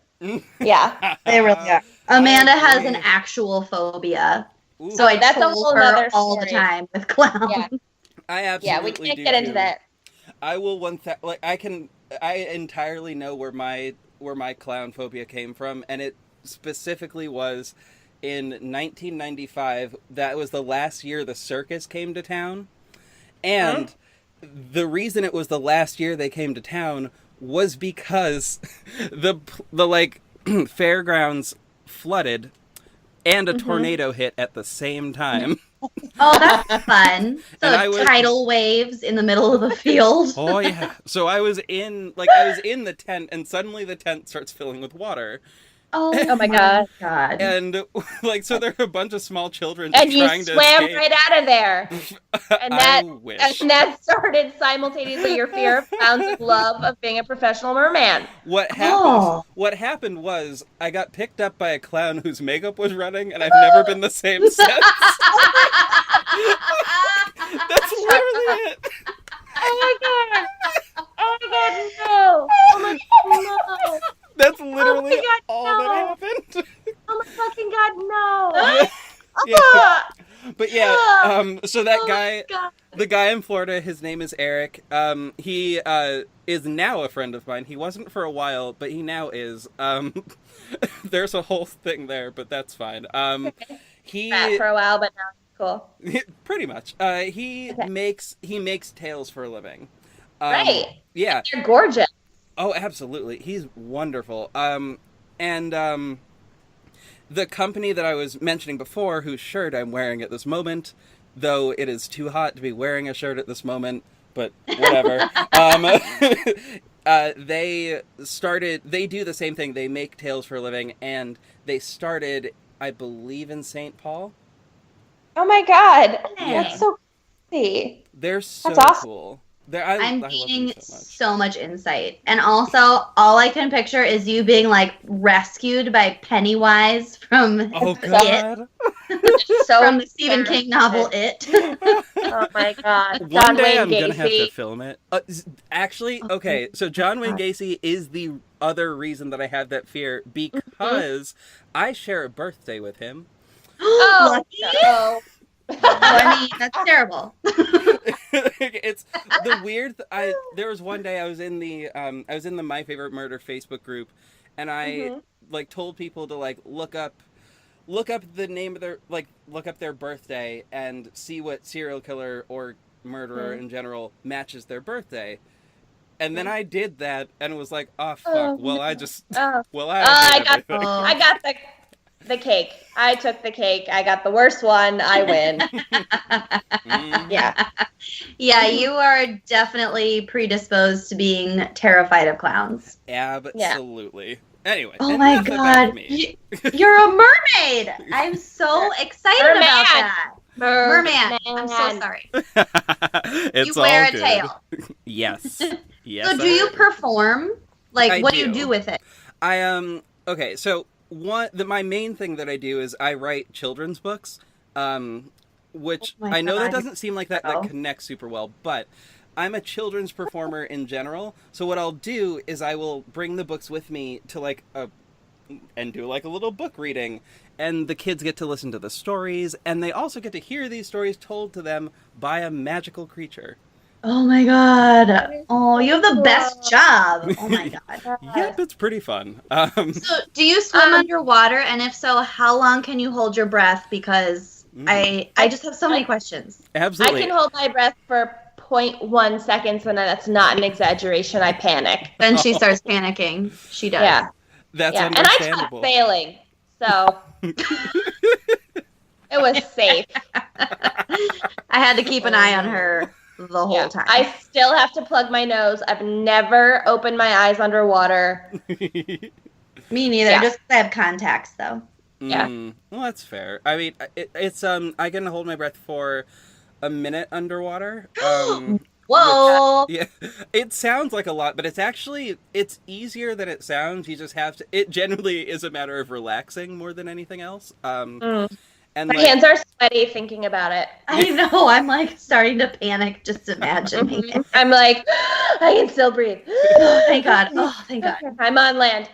Speaker 3: Yeah.
Speaker 4: They really are. Amanda has an actual phobia.
Speaker 2: Ooh.
Speaker 4: So I
Speaker 3: That's a
Speaker 4: told
Speaker 3: whole
Speaker 4: her
Speaker 3: nother
Speaker 4: all the
Speaker 3: story.
Speaker 4: time with clowns.
Speaker 3: Yeah.
Speaker 2: I absolutely
Speaker 3: Yeah, we can't
Speaker 2: do
Speaker 3: get into
Speaker 2: too.
Speaker 3: that.
Speaker 2: I will I entirely know where my clown phobia came from, and it specifically was in 1995. That was the last year the circus came to town. And the reason it was the last year they came to town was because the like fairgrounds flooded and a tornado hit at the same time.
Speaker 4: Oh, that's fun.
Speaker 2: And
Speaker 4: So tidal waves in the middle of the field.
Speaker 2: Oh yeah. So I was in the tent, and suddenly the tent starts filling with water.
Speaker 4: Oh
Speaker 3: my God.
Speaker 2: And like, so there are a bunch of small children just
Speaker 3: And you
Speaker 2: trying to
Speaker 3: swam
Speaker 2: escape.
Speaker 3: right out of there. And
Speaker 2: I wish.
Speaker 3: and that started simultaneously your fear of clowns' love of being a professional merman.
Speaker 2: What happened was I got picked up by a clown whose makeup was running, and I've never been the same since. That's literally it.
Speaker 3: Oh my god! Oh my god, no! Oh my god, no!
Speaker 2: That's literally
Speaker 3: Oh my God,
Speaker 2: all
Speaker 3: no.
Speaker 2: that happened.
Speaker 3: Oh my fucking god, no!
Speaker 2: Yeah. But yeah, so that
Speaker 3: Oh
Speaker 2: guy,
Speaker 3: my God.
Speaker 2: the guy in Florida, his name is Eric. He is now a friend of mine. He wasn't for a while, but he now is. There's a whole thing there, but that's fine. He
Speaker 3: Fat for a while, but now he's cool.
Speaker 2: pretty much. He makes tails for a living.
Speaker 3: Right.
Speaker 2: Yeah.
Speaker 3: They're gorgeous.
Speaker 2: Oh, absolutely. He's wonderful. And the company that I was mentioning before, whose shirt I'm wearing at this moment, though it is too hot to be wearing a shirt at this moment, but whatever. They do the same thing. They make tails for a living, and they started, I believe, in St. Paul.
Speaker 3: Oh my god.
Speaker 4: Yeah.
Speaker 3: That's so crazy.
Speaker 2: They're so
Speaker 3: awesome.
Speaker 2: cool.
Speaker 4: I'm
Speaker 2: I love them
Speaker 4: gaining
Speaker 2: so much.
Speaker 4: so much insight. And also, all I can picture is you being, like, rescued by Pennywise from
Speaker 2: Oh, God.
Speaker 4: from the Stephen King novel It.
Speaker 3: Oh my god.
Speaker 2: One day
Speaker 3: Wayne
Speaker 2: I'm going to have to
Speaker 3: Gacy.
Speaker 2: film it. Actually, okay, so John Wayne Gacy is the other reason that I have that fear, because I share a birthday with him.
Speaker 3: Oh,
Speaker 4: Lucky?
Speaker 3: no.
Speaker 4: I mean, that's terrible.
Speaker 2: It's the weird. There was one day I was in the My Favorite Murder Facebook group, and I like told people to like look up the name of their look up their birthday and see what serial killer or murderer in general matches their birthday. And then I did that and was like, oh fuck.
Speaker 3: Oh,
Speaker 2: well,
Speaker 3: no.
Speaker 2: I just
Speaker 3: Oh.
Speaker 2: well
Speaker 3: I got
Speaker 2: everything.
Speaker 3: the cake. I took the cake. I got the worst one. I win. Yeah.
Speaker 4: Yeah, you are definitely predisposed to being terrified of clowns.
Speaker 2: Absolutely. Anyway.
Speaker 4: Oh my god. You're a mermaid. I'm so excited about that. Merman. I'm so sorry.
Speaker 2: It's
Speaker 4: you wear
Speaker 2: all
Speaker 4: a
Speaker 2: good.
Speaker 4: tail.
Speaker 2: Yes. Yes.
Speaker 4: So do you perform? Like, what do you do with it?
Speaker 2: Okay, so my main thing that I do is I write children's books, which I know that doesn't seem like that connects super well, but I'm a children's performer in general. So what I'll do is I will bring the books with me to and do like a little book reading, and the kids get to listen to the stories, and they also get to hear these stories told to them by a magical creature.
Speaker 4: Oh my god. Oh, you have the best job. Oh my god.
Speaker 2: Yep, it's pretty fun.
Speaker 4: So do you swim underwater? And if so, how long can you hold your breath? Because I just have so many questions.
Speaker 2: Absolutely.
Speaker 3: I can hold my breath for 0.1 seconds, and that's not an exaggeration. I panic.
Speaker 4: Then she starts panicking. She does.
Speaker 3: Yeah.
Speaker 2: That's
Speaker 3: And
Speaker 2: understandable.
Speaker 3: I taught sailing, so it was safe.
Speaker 4: I had to keep an eye on her the whole time.
Speaker 3: I still have to plug my nose. I've never opened my eyes underwater.
Speaker 4: Me neither.
Speaker 3: Yeah.
Speaker 4: Just I have contacts though.
Speaker 3: Yeah.
Speaker 2: Well, that's fair. I mean, it's I can hold my breath for a minute underwater.
Speaker 4: Whoa!
Speaker 2: Yeah, it sounds like a lot, but it's easier than it sounds. You just have to. It generally is a matter of relaxing more than anything else. And
Speaker 3: my hands are sweaty thinking about it.
Speaker 4: I know. I'm like starting to panic just imagining it.
Speaker 3: I'm like, I can still breathe.
Speaker 4: Oh, thank God. Oh, thank God.
Speaker 3: I'm on land.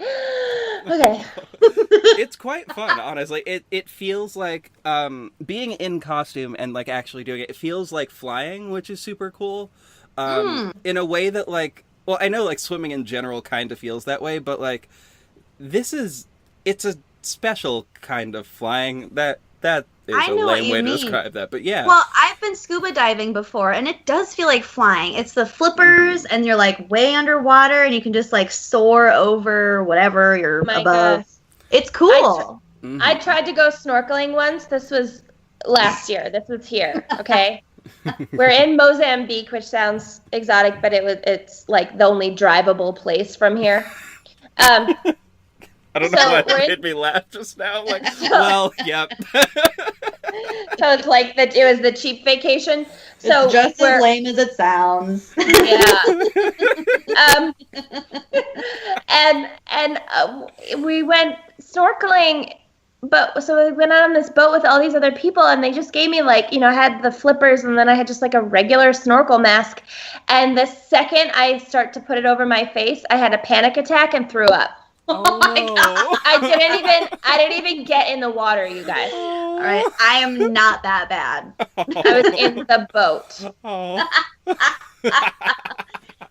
Speaker 3: Okay.
Speaker 2: It's quite fun, honestly. It feels like being in costume and like actually doing it. It feels like flying, which is super cool. In a way that well, I know like swimming in general kind of feels that way, but like it's a special kind of flying that is a lame way to describe that, but yeah.
Speaker 4: Well, I've been scuba diving before, and it does feel like flying. It's the flippers, and you're like way underwater, and you can just like soar over whatever you're above. God. It's cool.
Speaker 3: I tried to go snorkeling once. This was last year. This was here. Okay. We're in Mozambique, which sounds exotic, but it's like the only drivable place from here.
Speaker 2: I don't know why that made me laugh just now. Like, well, yep.
Speaker 3: So it's like it was the cheap vacation. So
Speaker 4: it's just as lame as it sounds.
Speaker 3: Yeah. We went snorkeling, so we went out on this boat with all these other people, and they just gave me I had the flippers, and then I had just like a regular snorkel mask. And the second I start to put it over my face, I had a panic attack and threw up.
Speaker 4: Oh my God.
Speaker 3: I didn't even get in the water, you guys.
Speaker 4: All right. I am not that bad.
Speaker 3: I was in the boat.
Speaker 2: Oh.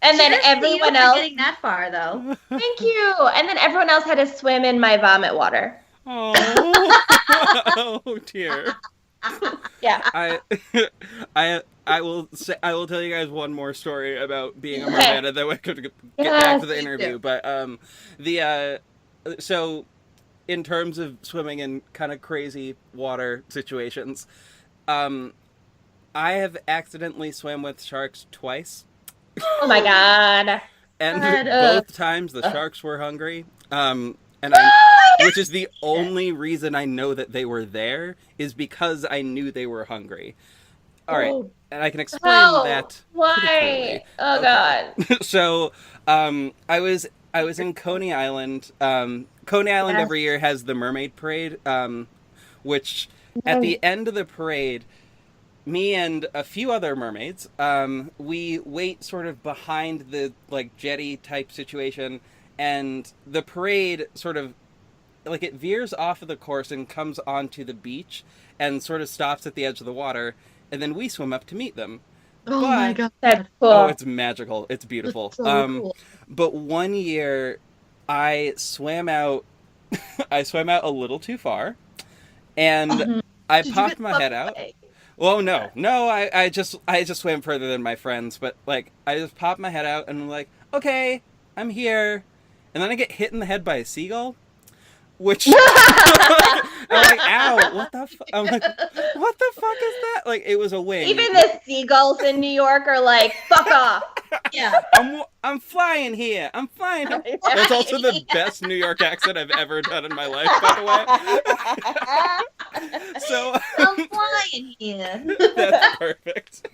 Speaker 3: And then everyone else
Speaker 4: getting that far though.
Speaker 3: Thank you. And then everyone else had to swim in my vomit water.
Speaker 2: Oh. Oh dear.
Speaker 3: Yeah.
Speaker 2: I will tell you guys one more story about being a merman, and then we could get back to the interview. But so in terms of swimming in kind of crazy water situations, I have accidentally swam with sharks twice.
Speaker 3: Oh my God.
Speaker 2: And both times the sharks were hungry. and which is the only reason I know that they were there, is because I knew they were hungry. All right, and I can explain that pretty clearly.
Speaker 3: Oh God.
Speaker 2: So, I was in Coney Island. Coney Island every year has the Mermaid Parade, which at the end of the parade, me and a few other mermaids, we wait sort of behind the like jetty type situation, and the parade sort of like it veers off of the course and comes onto the beach and sort of stops at the edge of the water, and then we swim up to meet them.
Speaker 4: My God,
Speaker 3: that's cool.
Speaker 2: Oh, it's magical. It's beautiful.
Speaker 4: That's so cool.
Speaker 2: But one year I swam out I swam out a little too far, and I popped my head out. Well, no, I just swam further than my friends, but like I just popped my head out and I'm like, okay, I'm here, and then I get hit in the head by a seagull, which I'm like, ow, what the fuck? I'm like, what the fuck is that? Like, it was a wing.
Speaker 3: Even the seagulls in New York are like, fuck off.
Speaker 4: Yeah.
Speaker 2: I'm flying here. I'm flying. That's also the best New York accent I've ever done in my life, by the way. So
Speaker 4: I'm flying here.
Speaker 2: That's perfect.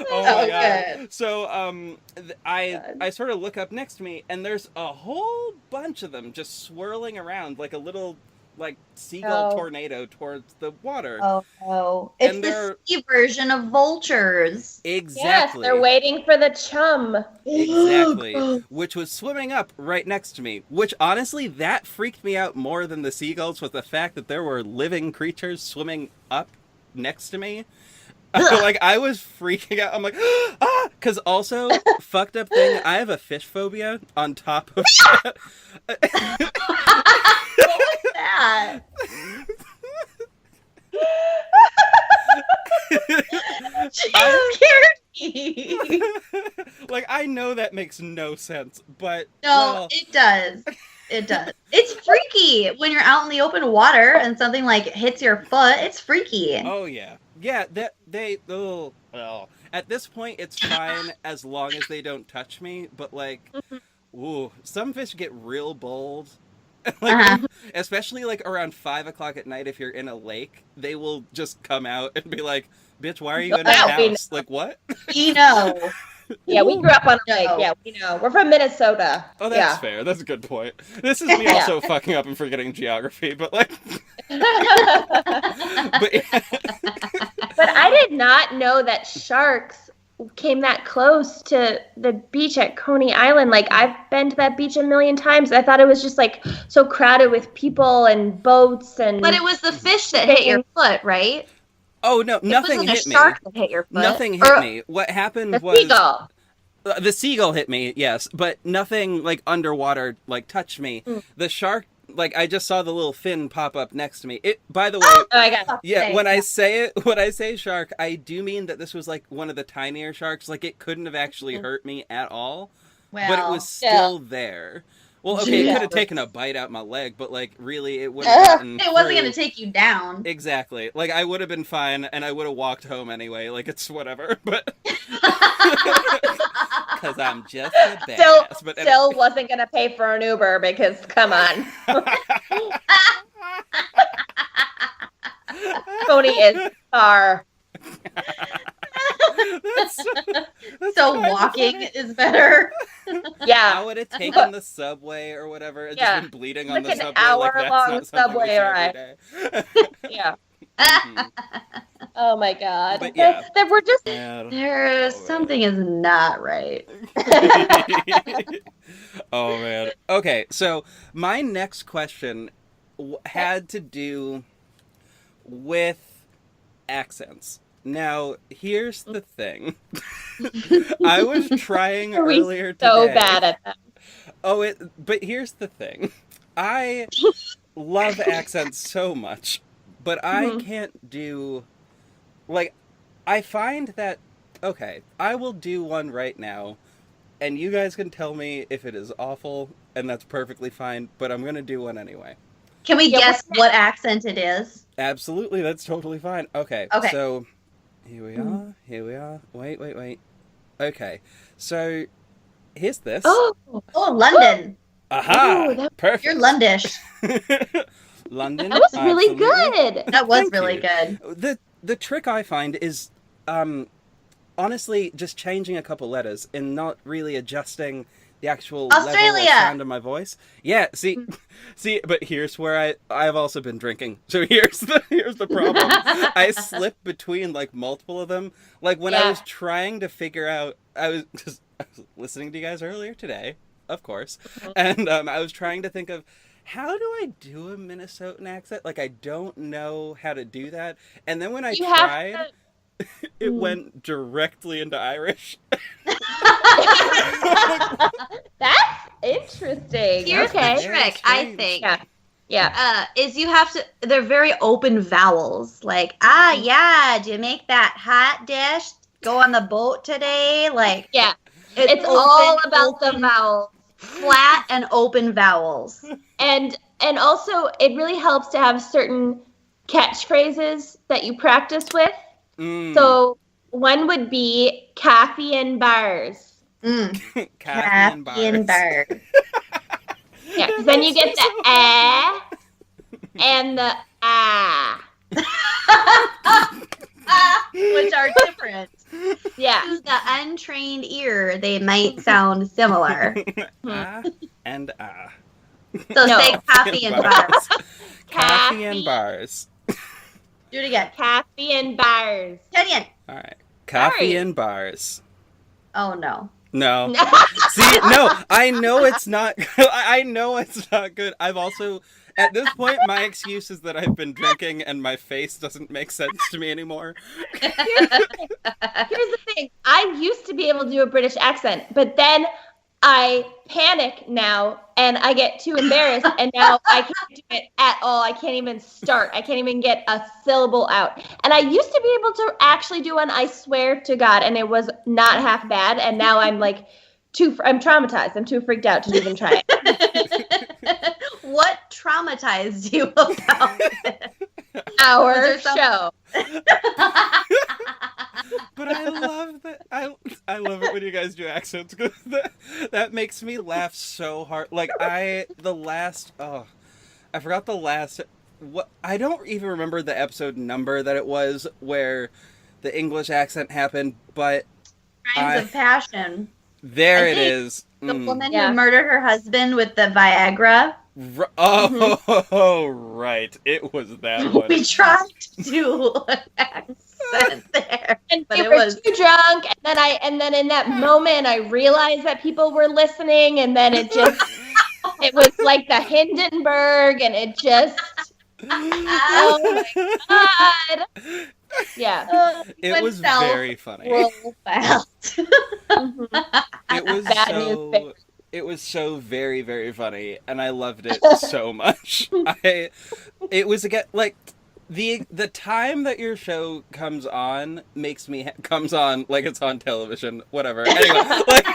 Speaker 2: Oh my God.
Speaker 4: Good.
Speaker 2: So I sort of look up next to me, and there's a whole bunch of them just swirling around like a little like seagull tornado towards the water.
Speaker 4: Oh. It's the sea version of vultures.
Speaker 2: Exactly.
Speaker 3: Yes, they're waiting for the chum.
Speaker 2: Exactly. Which was swimming up right next to me. Which honestly, that freaked me out more than the seagulls, was the fact that there were living creatures swimming up next to me. Like, I was freaking out. I'm like, ah! Because also, fucked up thing, I have a fish phobia on top of that.
Speaker 4: What was that? You scared me.
Speaker 2: Like, I know that makes no sense, but...
Speaker 4: No, it does. It does. It's freaky when you're out in the open water and something like hits your foot. It's freaky.
Speaker 2: Oh, yeah. Yeah, at this point, it's fine as long as they don't touch me, but, like, ooh, some fish get real bold. Like, especially, like, around 5 o'clock at night, if you're in a lake, they will just come out and be like, bitch, why are you in our house? Like, what?
Speaker 4: We know.
Speaker 3: Yeah, we grew up on a lake. Yeah, we know. We're from Minnesota.
Speaker 2: Oh, that's fair. That's a good point. This is me also fucking up and forgetting geography, but like...
Speaker 3: But I did not know that sharks came that close to the beach at Coney Island. Like, I've been to that beach a million times. I thought it was just like so crowded with people and boats and...
Speaker 4: But it was the fish that hit your foot, right?
Speaker 2: Oh, no, nothing hit me.
Speaker 4: It wasn't a shark that hit your foot.
Speaker 2: Nothing hit me. What happened was...
Speaker 3: Seagull.
Speaker 2: The seagull hit me, yes, but nothing, like, underwater, like, touched me. The shark, like, I just saw the little fin pop up next to me. It, by the way...
Speaker 3: Oh, my God.
Speaker 2: Yeah, when I say shark, I do mean that this was, like, one of the tinier sharks. Like, it couldn't have actually hurt me at all. Well, but it was still there. Well, okay, it could have taken a bite out my leg, but, like, really, it wouldn't have gotten
Speaker 4: It wasn't going to take you down.
Speaker 2: Exactly. Like, I would have been fine, and I would have walked home anyway. Like, it's whatever, but... Because I'm just a badass.
Speaker 3: Still wasn't going to pay for an Uber, because, come on. Coney is far.
Speaker 4: So walking is better.
Speaker 3: Yeah.
Speaker 2: I would have taken the subway or whatever and just been bleeding on the subway.
Speaker 3: An hour-long subway ride. Yeah. Oh my God.
Speaker 2: But yeah.
Speaker 3: We're just...
Speaker 4: There's something is not right.
Speaker 2: Oh man. Okay, so my next question had to do with accents. Now, here's the thing. I was trying earlier today.
Speaker 3: So bad at that.
Speaker 2: But here's the thing. I love accents so much, but I can't do... Like, I find that... Okay, I will do one right now, and you guys can tell me if it is awful, and that's perfectly fine, but I'm going to do one anyway.
Speaker 4: Can we guess what accent it is?
Speaker 2: Absolutely, that's totally fine. Okay. So... Here we are. Wait. Okay, so here's this.
Speaker 4: Oh, London.
Speaker 2: Aha!
Speaker 3: Ooh,
Speaker 2: Perfect.
Speaker 4: You're Londish.
Speaker 2: London.
Speaker 3: That was really
Speaker 2: absolutely.
Speaker 3: good.
Speaker 4: That was
Speaker 2: Thank
Speaker 4: really
Speaker 2: you.
Speaker 4: good.
Speaker 2: The trick I find is, honestly, just changing a couple letters and not really adjusting the actual level
Speaker 4: Australia.
Speaker 2: of sound of my voice. Yeah, see, but here's where I've also been drinking. So here's the problem. I slip between like multiple of them. Like when I was trying to figure out, I was listening to you guys earlier today, of course, and I was trying to think of, how do I do a Minnesotan accent? Like, I don't know how to do that. And then when I tried, it went directly into Irish.
Speaker 3: That's interesting.
Speaker 4: Here's
Speaker 3: okay.
Speaker 4: the trick, I think.
Speaker 3: Yeah.
Speaker 4: Is you have to, they're very open vowels. Like, yeah, do you make that hot dish? Go on the boat today? Like,
Speaker 3: yeah.
Speaker 4: It's
Speaker 3: all about the vowels.
Speaker 4: Flat and open vowels.
Speaker 3: And also, it really helps to have certain catchphrases that you practice with. So one would be coffee and bars.
Speaker 2: Coffee and bars.
Speaker 3: Yeah, because then you get the and the
Speaker 4: which are different.
Speaker 3: Yeah.
Speaker 4: To the untrained ear, they might sound similar.
Speaker 2: And
Speaker 4: So say coffee and bars.
Speaker 2: Coffee and bars.
Speaker 4: Do it again.
Speaker 3: Coffee and bars.
Speaker 4: Kenyon.
Speaker 2: All right. Coffee and bars.
Speaker 4: Oh, no.
Speaker 2: No. See, no, I know it's not. I know it's not good. I've also, at this point, my excuse is that I've been drinking and my face doesn't make sense to me anymore.
Speaker 3: Here's the thing. I used to be able to do a British accent, but then I panic now and I get too embarrassed, and now I can't do it at all. I can't even start. I can't even get a syllable out. And I used to be able to actually do one, I swear to God, and it was not half bad. And now I'm like I'm traumatized. I'm too freaked out to even try it.
Speaker 4: What traumatized you about it?
Speaker 3: Our show.
Speaker 2: But I love that. I love it when you guys do accents, because that makes me laugh so hard. Like I forgot the last. What, I don't even remember the episode number that it was where the English accent happened, but
Speaker 4: Crimes of Passion.
Speaker 2: There it is.
Speaker 4: The woman who murdered her husband with the Viagra.
Speaker 2: Oh, right. It was that one.
Speaker 4: We tried to do an accent there,
Speaker 3: but we were too drunk. And then in that moment, I realized that people were listening, and then it was like the Hindenburg, and it just. Oh my God. Yeah.
Speaker 2: It was very funny.
Speaker 4: Real fast.
Speaker 2: It was so very, very funny, and I loved it so much. It was again like the time that your show comes on makes me comes on like it's on television, whatever. Anyway, like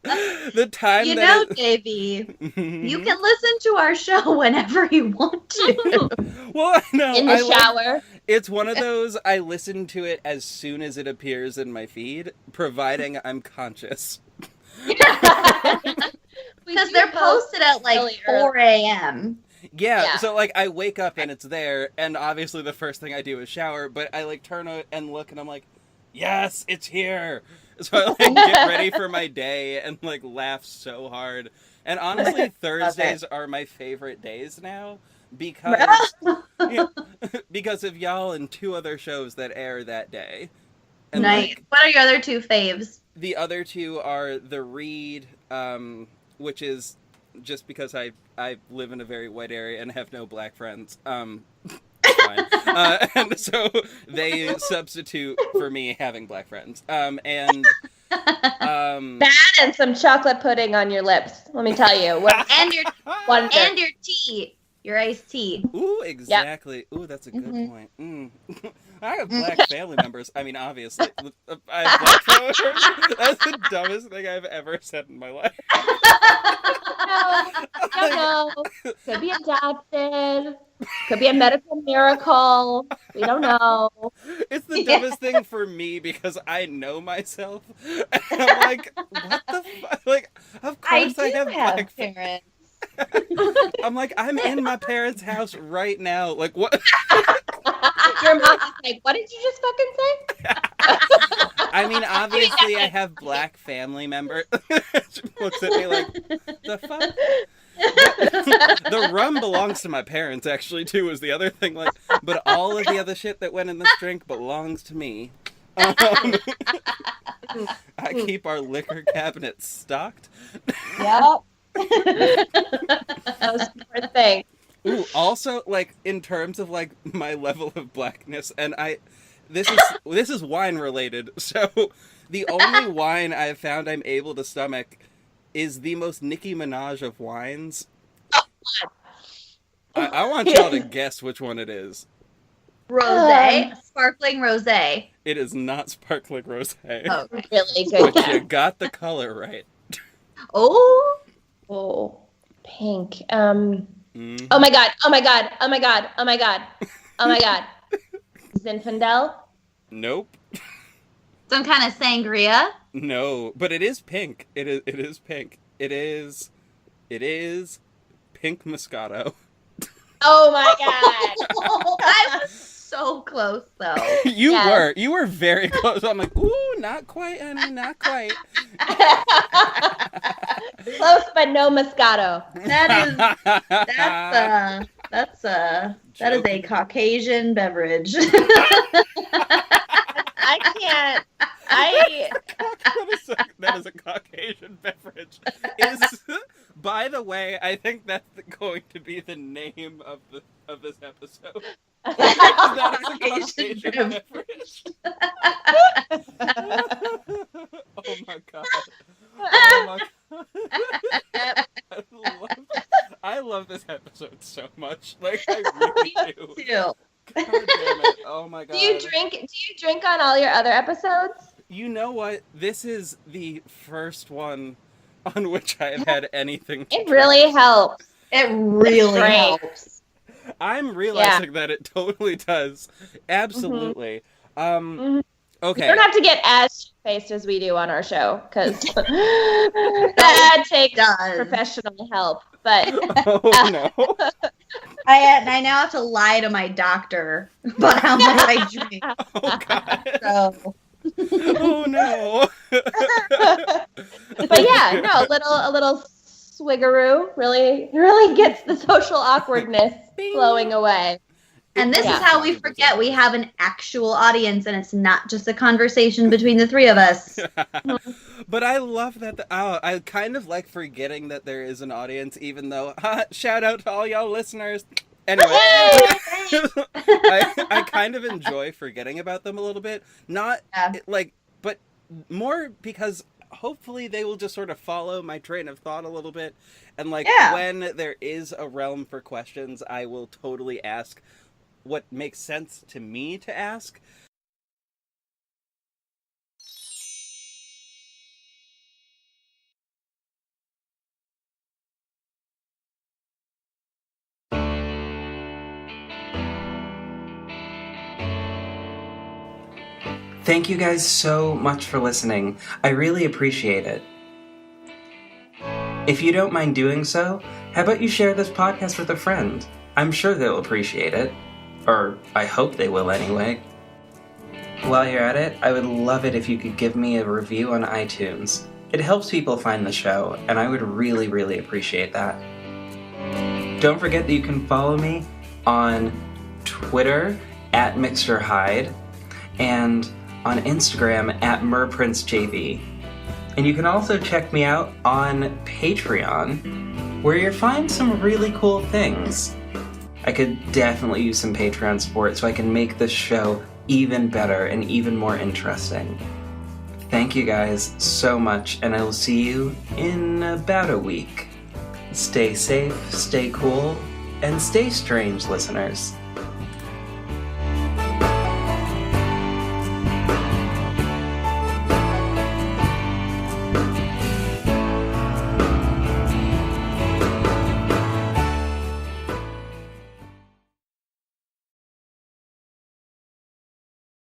Speaker 2: the time
Speaker 4: you
Speaker 2: that
Speaker 4: know, JV, you can listen to our show whenever you want to.
Speaker 2: Well, no,
Speaker 3: in the shower.
Speaker 2: It's one of those, I listen to it as soon as it appears in my feed, providing I'm conscious.
Speaker 4: Because they're posted at like 4 a.m.
Speaker 2: Yeah, so like I wake up and it's there, and obviously the first thing I do is shower, but I like turn out and look and I'm like, yes, it's here. So I like get ready for my day and like laugh so hard. And honestly, Thursdays are my favorite days now because because of y'all and 2 other shows that air that day. And
Speaker 4: nice. Like, what are your other 2 faves?
Speaker 2: The other 2 are The Read, which is just because I live in a very white area and have no black friends. Fine. And so they substitute for me having black friends. And
Speaker 3: that and some chocolate pudding on your lips. Let me tell you.
Speaker 4: And your tea. Your iced tea.
Speaker 2: Ooh, exactly. Yep. Ooh, that's a good point. I have black family members. I mean, obviously. I have black family members. That's the dumbest thing I've ever said in my life.
Speaker 3: No. Could be adopted. Could be a medical miracle. We don't know.
Speaker 2: It's the dumbest thing for me because I know myself. And I'm like, what the fuck? Like, of course I have black
Speaker 4: parents.
Speaker 2: I'm like, I'm in my parents' house right now. Like, what?
Speaker 3: Your mom is like, what did you just fucking say?
Speaker 2: I mean, obviously I have black family members. She looks at me like, the fuck? The rum belongs to my parents, actually, too, is the other thing. Like, but all of the other shit that went in this drink belongs to me. I keep our liquor cabinet stocked.
Speaker 3: Yep. That was a poor thing.
Speaker 2: Ooh, also, like, in terms of, like, my level of blackness, and this is wine related, so the only wine I've found I'm able to stomach is the most Nicki Minaj of wines. I want y'all to guess which one it is.
Speaker 4: Rosé. Sparkling rosé.
Speaker 2: It is not sparkling rosé.
Speaker 3: Oh, really good
Speaker 2: But you got the color right.
Speaker 4: Oh.
Speaker 3: Oh, pink. Oh my god. Oh my god. Oh my god. Oh my god. Oh my god. Zinfandel?
Speaker 2: Nope.
Speaker 4: Some kind of sangria?
Speaker 2: No, but it is pink. It is pink. It is pink Moscato.
Speaker 3: Oh my god.
Speaker 4: I was so close though.
Speaker 2: You were very close. I'm like, ooh, not quite, honey, not quite.
Speaker 3: Close, but no Moscato.
Speaker 4: That is a Caucasian beverage.
Speaker 3: I can't.
Speaker 2: That is a Caucasian beverage. By the way, I think that's going to be the name of this episode. That is a Caucasian beverage. Oh my god. Oh my god. I love this episode so much. Like, I really do.
Speaker 4: Too.
Speaker 2: God damn it. Oh my god.
Speaker 3: Do you drink on all your other episodes?
Speaker 2: You know what? This is the first one on which I have had anything to
Speaker 3: It really helps.
Speaker 4: It really helps.
Speaker 2: I'm realizing that it totally does. Absolutely. Okay.
Speaker 3: You don't have to get as faced as we do on our show, because that takes professional help. But
Speaker 2: oh no.
Speaker 4: I now have to lie to my doctor about how much I drink.
Speaker 2: Oh god.
Speaker 4: So.
Speaker 2: Oh no.
Speaker 3: But yeah, no, a little swiggeroo really gets the social awkwardness flowing away.
Speaker 4: And this is how we forget we have an actual audience and it's not just a conversation between the three of us.
Speaker 2: But I love that. I kind of like forgetting that there is an audience, even though, shout out to all y'all listeners. Anyway, I kind of enjoy forgetting about them a little bit. But more because hopefully they will just sort of follow my train of thought a little bit. And when there is a realm for questions, I will totally ask what makes sense to me to ask.
Speaker 1: Thank you guys so much for listening. I really appreciate it. If you don't mind doing so, how about you share this podcast with a friend? I'm sure they'll appreciate it. Or I hope they will anyway. While you're at it, I would love it if you could give me a review on iTunes. It helps people find the show, and I would really, really appreciate that. Don't forget that you can follow me on Twitter at Myxter Hyde and on Instagram at MerPrinceJV. And you can also check me out on Patreon, where you'll find some really cool things. I could definitely use some Patreon support so I can make this show even better and even more interesting. Thank you guys so much, and I will see you in about a week. Stay safe, stay cool, and stay strange, listeners.